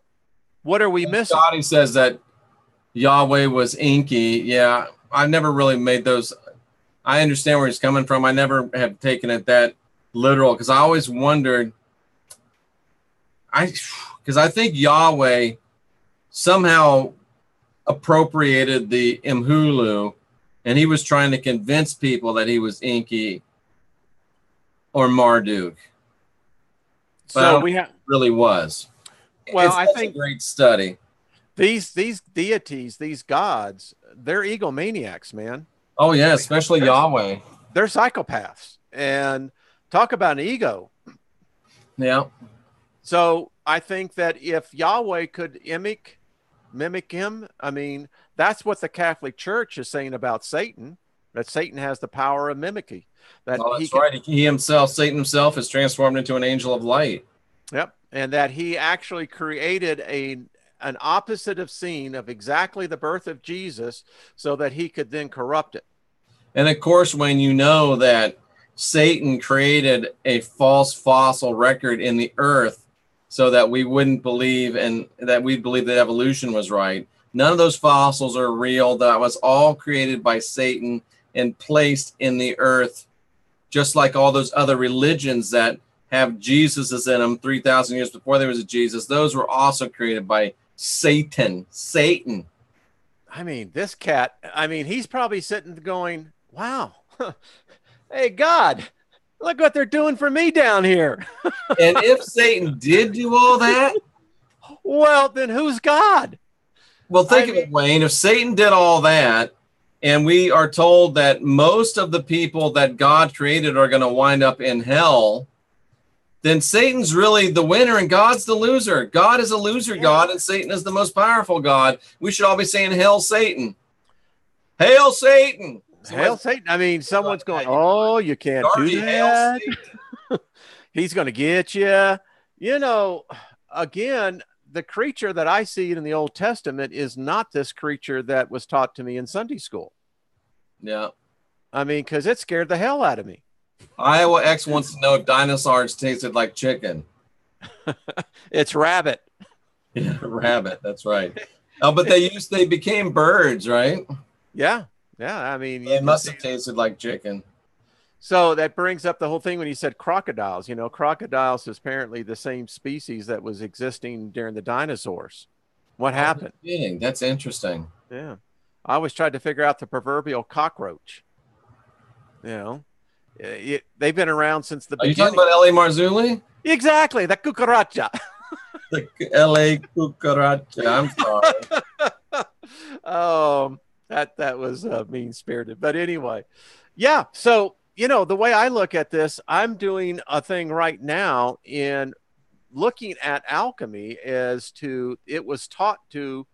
what are we missing? Daugherty says that Yahweh was inky. Yeah, I've never really made those. I understand where he's coming from. I never have taken it that literal, because I always wondered. Because I think Yahweh somehow appropriated the Imhulu, and he was trying to convince people that he was or Marduk. So really was. Well, I think a great study. These deities, these gods, they're egomaniacs, man. Oh yeah, especially Yahweh. They're psychopaths, and talk about an ego. Yeah. So I think that if Yahweh could mimic him, I mean, that's what the Catholic Church is saying about Satan, that Satan has the power of mimicry. That's right. Satan himself is transformed into an angel of light. Yep. And that he actually created an opposite scene of exactly the birth of Jesus so that he could then corrupt it. And of course, when you know that Satan created a false fossil record in the earth so that we wouldn't believe and that we believe that evolution was right. None of those fossils are real. That was all created by Satan and placed in the earth, just like all those other religions that have Jesuses in them 3,000 years before there was a Jesus. Those were also created by Satan. I mean, this cat, he's probably sitting going, wow, hey, God, look what they're doing for me down here. And if Satan did do all that, well, then who's God? Well, think of it, Wayne. If Satan did all that, and we are told that most of the people that God created are going to wind up in hell, then Satan's really the winner and God's the loser. God is a loser God, and Satan is the most powerful God. We should all be saying, hail Satan. Hail Satan. Hail Satan. I mean, someone's going, oh, you can't do that. He's going to get you. You know, again, the creature that I see in the Old Testament is not this creature that was taught to me in Sunday school. Yeah. I mean, because it scared the hell out of me. Iowa X wants to know if dinosaurs tasted like chicken. It's rabbit. Yeah, rabbit. That's right. Oh, but they became birds, right? Yeah. Yeah. I mean, they must have tasted like chicken. So that brings up the whole thing when you said crocodiles. You know, crocodiles is apparently the same species that was existing during the dinosaurs. What happened? That's interesting. Yeah. I always tried to figure out the proverbial cockroach. You know, they've been around since the Are you beginning. talking about L.A. Marzulli? Exactly, the cucaracha. The L.A. cucaracha. I'm sorry. That was mean spirited. But anyway, yeah. So the way I look at this, I'm doing a thing right now in looking at alchemy as to it was taught to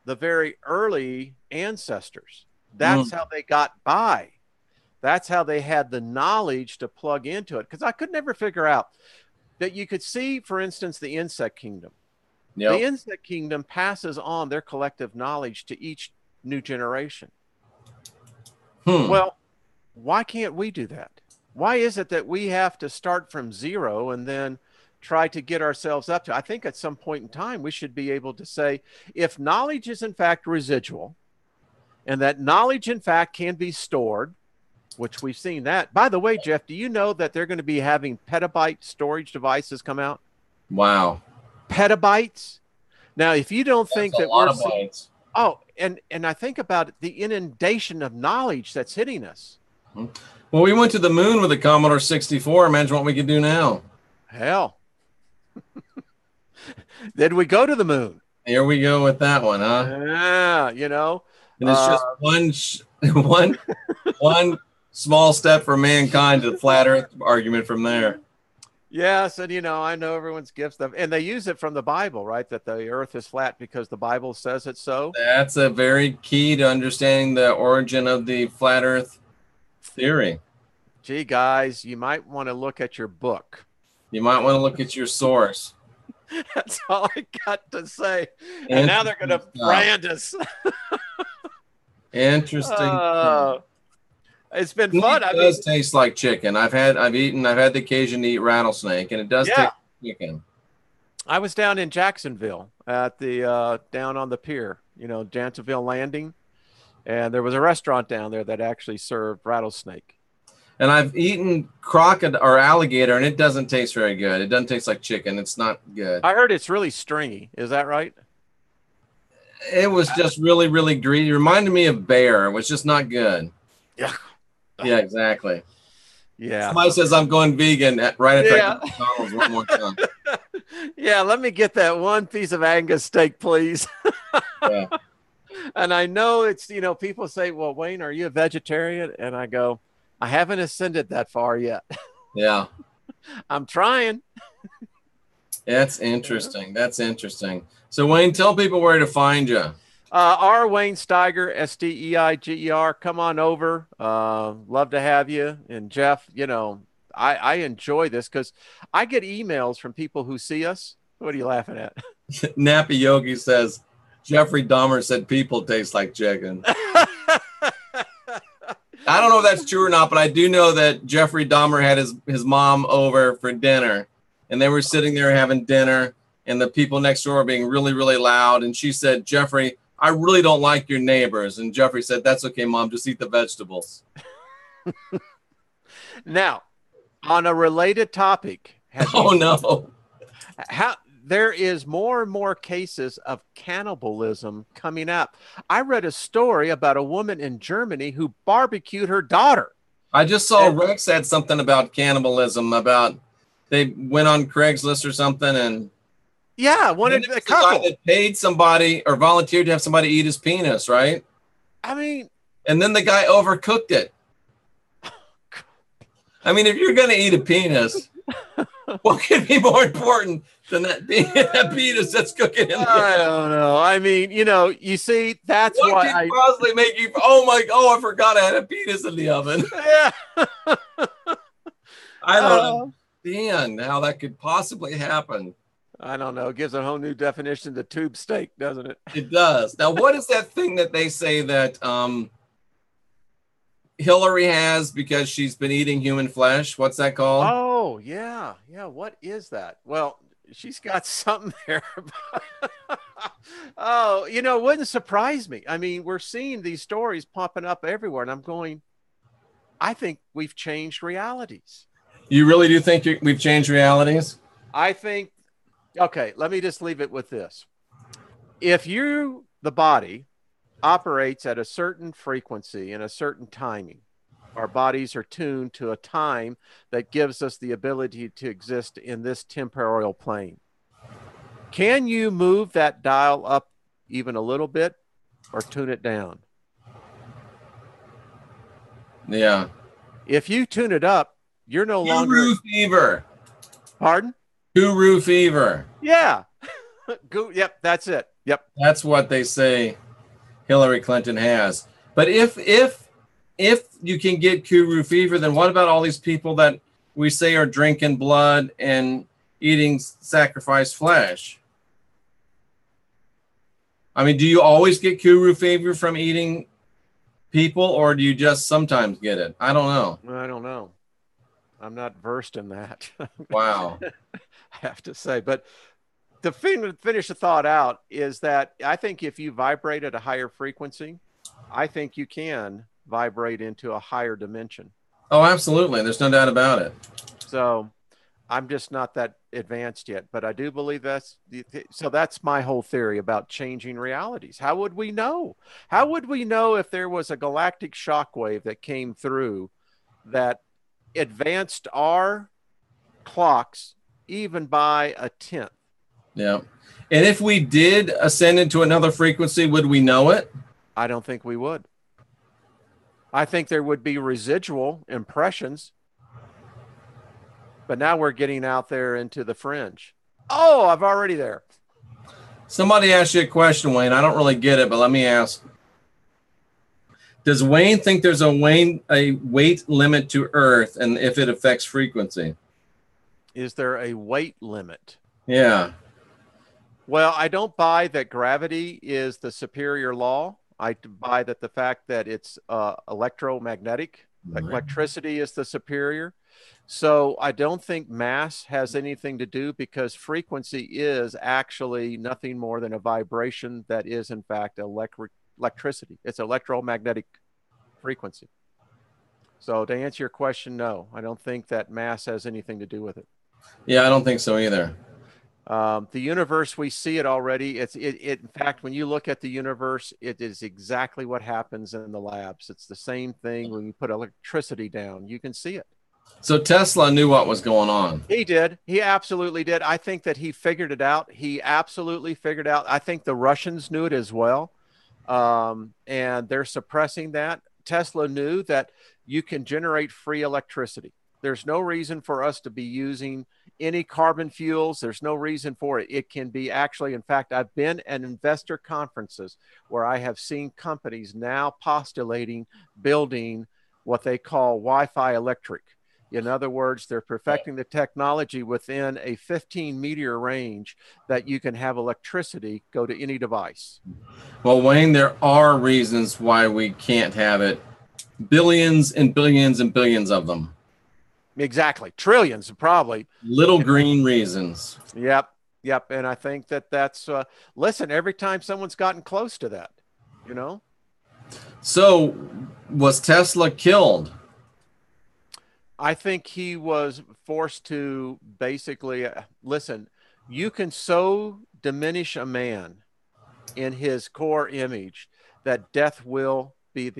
the very early ancestors. That's how they got by. That's how they had the knowledge to plug into it. Because I could never figure out that you could see, for instance, the insect kingdom. Yep. The insect kingdom passes on their collective knowledge to each new generation. Well, why can't we do that? Why is it that we have to start from zero and then try to get ourselves up to? I think at some point in time, we should be able to say, if knowledge is in fact residual, and that knowledge in fact can be stored, which we've seen that. By the way, Jeff, do you know that they're going to be having petabyte storage devices come out? Wow. Petabytes. Now, if you don't think that we're seeing, and I think about the inundation of knowledge that's hitting us. Well, we went to the moon with the Commodore 64. Imagine what we could do now. Hell. Did we go to the moon? Here we go with that one, huh? Yeah, And it's just one small step for mankind to the flat Earth argument from there. Yes, and I know everyone's gifts stuff, and they use it from the Bible, right? That the Earth is flat because the Bible says it so. That's a very key to understanding the origin of the flat Earth theory. Gee, guys, you might want to look at your book. You might want to look at your source. That's all I got to say. And now they're going to brand us. Interesting. It's been fun. It does taste like chicken. I've had the occasion to eat rattlesnake, and it does taste like chicken. I was down in Jacksonville at the down on the pier, Jacksonville Landing, and there was a restaurant down there that actually served rattlesnake. And I've eaten crocodile or alligator, and it doesn't taste very good. It doesn't taste like chicken. It's not good. I heard it's really stringy. Is that right? It was just really, really greedy. It reminded me of bear. It was just not good. Yeah. Yeah, exactly. Yeah. Somebody says I'm going vegan right at McDonald's one more time. Yeah, let me get that one piece of Angus steak, please. Yeah. And I know it's, people say, well, Wayne, are you a vegetarian? And I go, I haven't ascended that far yet. Yeah. I'm trying. That's interesting. That's interesting. So, Wayne, tell people where to find you. R. Wayne Steiger, Steiger. Come on over. Love to have you. And Jeff, I enjoy this because I get emails from people who see us. What are you laughing at? Nappy Yogi says, Jeffrey Dahmer said people taste like chicken. I don't know if that's true or not, but I do know that Jeffrey Dahmer had his mom over for dinner, and they were sitting there having dinner, and the people next door were being really, really loud. And she said, Jeffrey, I really don't like your neighbors. And Jeffrey said, that's okay, Mom, just eat the vegetables. Now, on a related topic. There is more and more cases of cannibalism coming up. I read a story about a woman in Germany who barbecued her daughter. I just saw Rex had something about cannibalism, about they went on Craigslist or something, and wanted a couple that paid somebody or volunteered to have somebody eat his penis, right? I mean, and then the guy overcooked it. I mean, if you're going to eat a penis, what could be more important than that penis that's cooking in the I don't know. I mean, you see, that's what why could possibly make you, I forgot I had a penis in the oven. Yeah. I don't understand how that could possibly happen. I don't know. It gives a whole new definition to tube steak, doesn't it? It does. Now, what is that thing that they say that Hillary has because she's been eating human flesh? What's that called? Oh, yeah. Yeah. What is that? Well, she's got something there. It wouldn't surprise me. I mean, we're seeing these stories popping up everywhere, and I'm going, I think we've changed realities. You really do think we've changed realities? I think, okay, let me just leave it with this. If you, the body, operates at a certain frequency and a certain timing. Our bodies are tuned to a time that gives us the ability to exist in this temporal plane. Can you move that dial up even a little bit or tune it down? Yeah. If you tune it up, you're no longer. Guru fever. Pardon? Guru fever. Yeah. Yep, that's it. Yep. That's what they say Hillary Clinton has. But if you can get Guru fever, then what about all these people that we say are drinking blood and eating sacrificed flesh? I mean, do you always get Guru fever from eating people, or do you just sometimes get it? I don't know. I don't know. I'm not versed in that. Wow. I have to say. But to finish the thought out is that I think if you vibrate at a higher frequency, I think you can vibrate into a higher dimension. Oh, absolutely. There's no doubt about it. So I'm just not that advanced yet, but I do believe that's my whole theory about changing realities. How would we know? How would we know if there was a galactic shockwave that came through that advanced our clocks even by a tenth? Yeah. And if we did ascend into another frequency, would we know it? I don't think we would. I think there would be residual impressions. But now we're getting out there into the fringe. Oh, I'm already there. Somebody asked you a question, Wayne. I don't really get it, but let me ask. Does Wayne think there's a weight limit to Earth, and if it affects frequency? Is there a weight limit? Yeah. Well, I don't buy that gravity is the superior law. I buy that the fact that it's electromagnetic, electricity is the superior. So I don't think mass has anything to do, because frequency is actually nothing more than a vibration that is in fact electricity. It's electromagnetic frequency. So to answer your question, no, I don't think that mass has anything to do with it. Yeah, I don't think so either. The universe, we see it already. In fact, when you look at the universe, it is exactly what happens in the labs. It's the same thing when you put electricity down. You can see it. So Tesla knew what was going on. He did. He absolutely did. I think that he figured it out. He absolutely figured out. I think the Russians knew it as well. And they're suppressing that. Tesla knew that you can generate free electricity. There's no reason for us to be using any carbon fuels. There's no reason for it. It can be actually, in fact, I've been at investor conferences where I have seen companies now postulating building what they call Wi-Fi electric. In other words, they're perfecting the technology within a 15-meter range that you can have electricity go to any device. Well, Wayne, there are reasons why we can't have it. Billions and billions and billions of them. Exactly. Trillions, probably. Little green reasons. Yep. Yep. And I think that that's, listen, every time someone's gotten close to that, you know? So was Tesla killed? I think he was forced to basically, listen, you can so diminish a man in his core image that death will be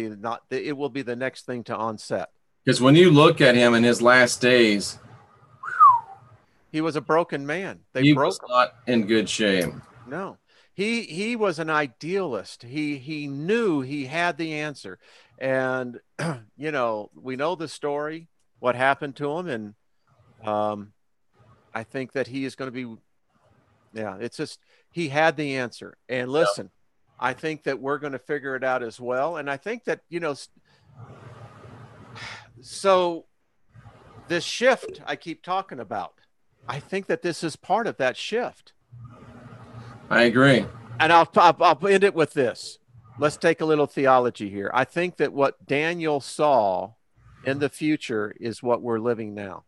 it will be the next thing to onset. Because when you look at him in his last days, he was a broken man. He was not in good shape. No, he was an idealist. He knew he had the answer. And, you know, we know the story, what happened to him. And I think that he is going to be, yeah, it's just, he had the answer. And listen, I think that we're going to figure it out as well. And I think that, you know, so this shift I keep talking about, I think that this is part of that shift. I agree. And I'll end it with this. Let's take a little theology here. I think that what Daniel saw in the future is what we're living now.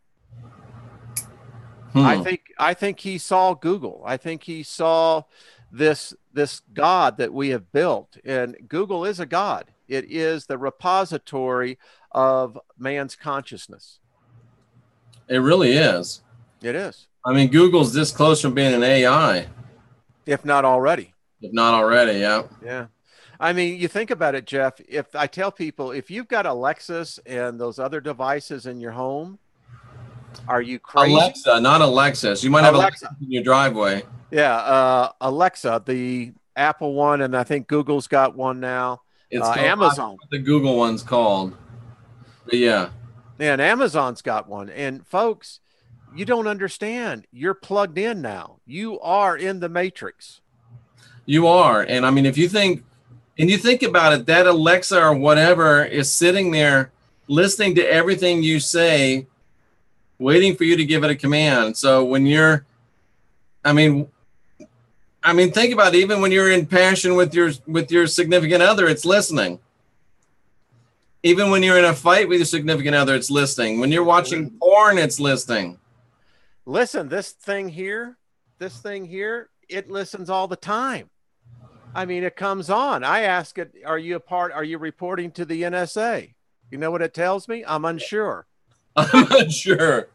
I think he saw Google. I think he saw this God that we have built. And Google is a God. It is the repository of man's consciousness. It really is. It is. I mean, Google's this close from being an AI. If not already. If not already, yeah. Yeah. I mean, you think about it, Jeff. If I tell people, if you've got Alexis and those other devices in your home, are you crazy? Alexa, not Alexis. You might have Alexa in your driveway. Yeah, Alexa, the Apple one, and I think Google's got one now. It's called, Amazon. what the Google one's called. But yeah. And Amazon's got one. And folks, you don't understand. You're plugged in now. You are in the matrix. You are. And I mean, if you think, and you think about it, that Alexa or whatever is sitting there listening to everything you say, waiting for you to give it a command. So when you're, I mean, think about it. Even when you're in passion with your significant other, it's listening. Even when you're in a fight with your significant other, it's listening. When you're watching porn, it's listening. Listen, this thing here, it listens all the time. I mean, it comes on. I ask it, are you reporting to the NSA? You know what it tells me? I'm unsure. I'm unsure.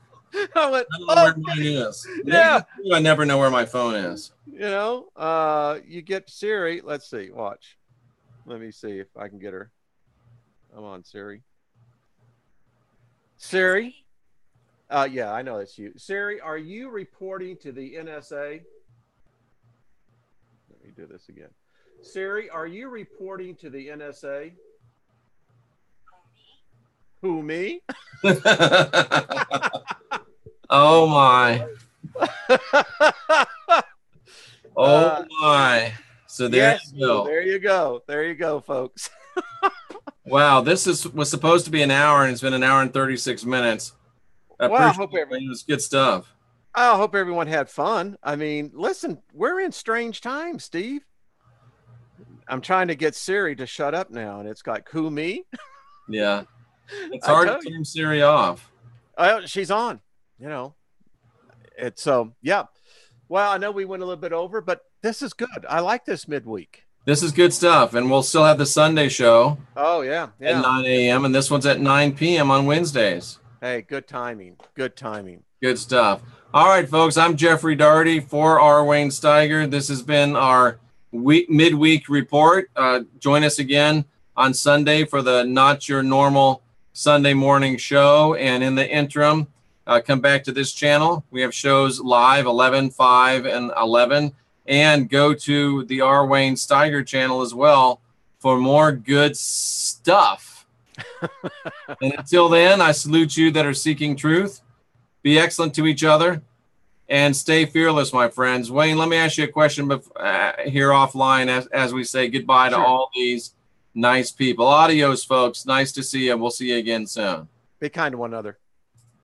I went, I don't know where mine is. Yeah. I never know where my phone is. You know, you get Siri. Let's see. Watch. Let me see if I can get her. I'm on Siri. Siri. Yeah, I know it's you. Siri, are you reporting to the NSA? Let me do this again. Siri, are you reporting to the NSA? Who, me? Oh my. Oh my. So there you go. There you go. There you go, folks. Wow, this was supposed to be an hour, and it's been an hour and 36 minutes. I hope everyone, it's good stuff. I hope everyone had fun. I mean, listen, we're in strange times, Steve. I'm trying to get Siri to shut up now, and it's got who, me? Yeah. It's hard to turn Siri off. She's on, you know. It's so, yeah. Well, I know we went a little bit over, but this is good. I like this midweek. This is good stuff. And we'll still have the Sunday show. Oh, yeah. At 9 a.m. And this one's at 9 p.m. on Wednesdays. Hey, good timing. Good timing. Good stuff. All right, folks. I'm Jeffrey Daugherty for R. Wayne Steiger. This has been our midweek report. Join us again on Sunday for the Not Your Normal Sunday morning show. And in the interim, come back to this channel. We have shows live 11, 5, and 11. And go to the R. Wayne Steiger channel as well for more good stuff. And until then, I salute you that are seeking truth. Be excellent to each other and stay fearless, my friends. Wayne, let me ask you a question here offline as we say goodbye to all these nice people. Adios, folks. Nice to see you. We'll see you again soon. Be kind to one another.